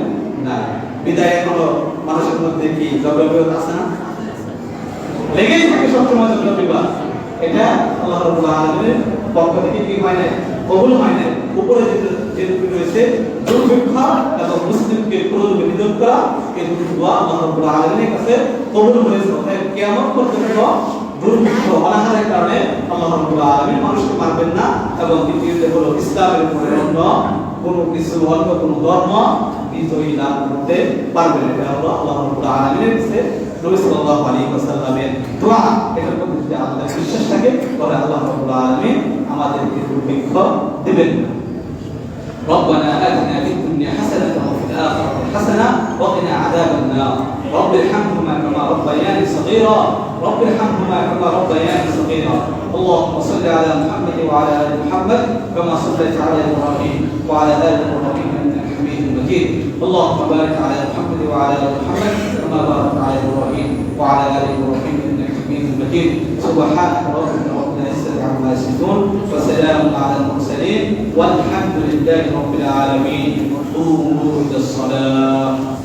না বিদায় এখনো মানুষের মধ্যে কি ঝগড়া বিবাদ আছে না লেগেই থাকে সবসময় ঝগড়া বিবাদ এটা আল্লাহ রাব্বুল আলামিনের পক্ষ থেকে কি হয় না কবুল হয় না উপরে যে রয়েছে দুর্ভিক্ষ এবং মুসলিমকে পুরোদমে নিধন করা এই দুটি দোয়া আল্লাহ রাব্বুল আলামিনের কাছে কবুল হয়েছে অতএব কিয়ামত পর্যন্ত দুর্ভিক্ষ অনাহারের কারণে আল্লাহ রাব্বুল আলামিন মানুষকে মারবেন না এবং দ্বিতীয়তে হলো ইসলামের উপরে অন্য কোনো কিছু অন্য কোনো ধর্ম বিজয়ী লাভ করতে পারবে না এটা হলো আল্লাহ রাব্বুল আলামিনের কাছে নবী সাল্লাল্লাহু আলাইহি ওয়াসাল্লামের দোয়া এটার প্রতি যদি আমাদের বিশ্বাস থাকে তাহলে আল্লাহ রাব্বুল আলামিন আমাদেরকে দুর্ভিক্ষ দিবেন না ربنا آتنا في الدنيا حسنة وفي الآخرة حسنة وقنا عذاب النار رب ارحمهما كما ربياني صغيرا رب ارحمهما كما ربياني صغيرا اللهم صل على محمد وعلى آل محمد كما صليت على إبراهيم وعلى آل إبراهيم إنك حميد مجيد اللهم بارك على محمد وعلى آل محمد كما باركت على إبراهيم وعلى آل إبراهيم إنك حميد مجيد سبحان ربك رب العزة عما يصفون وسلام على المرسلين والحمد لله رب العالمين قوموا إلى الصلاة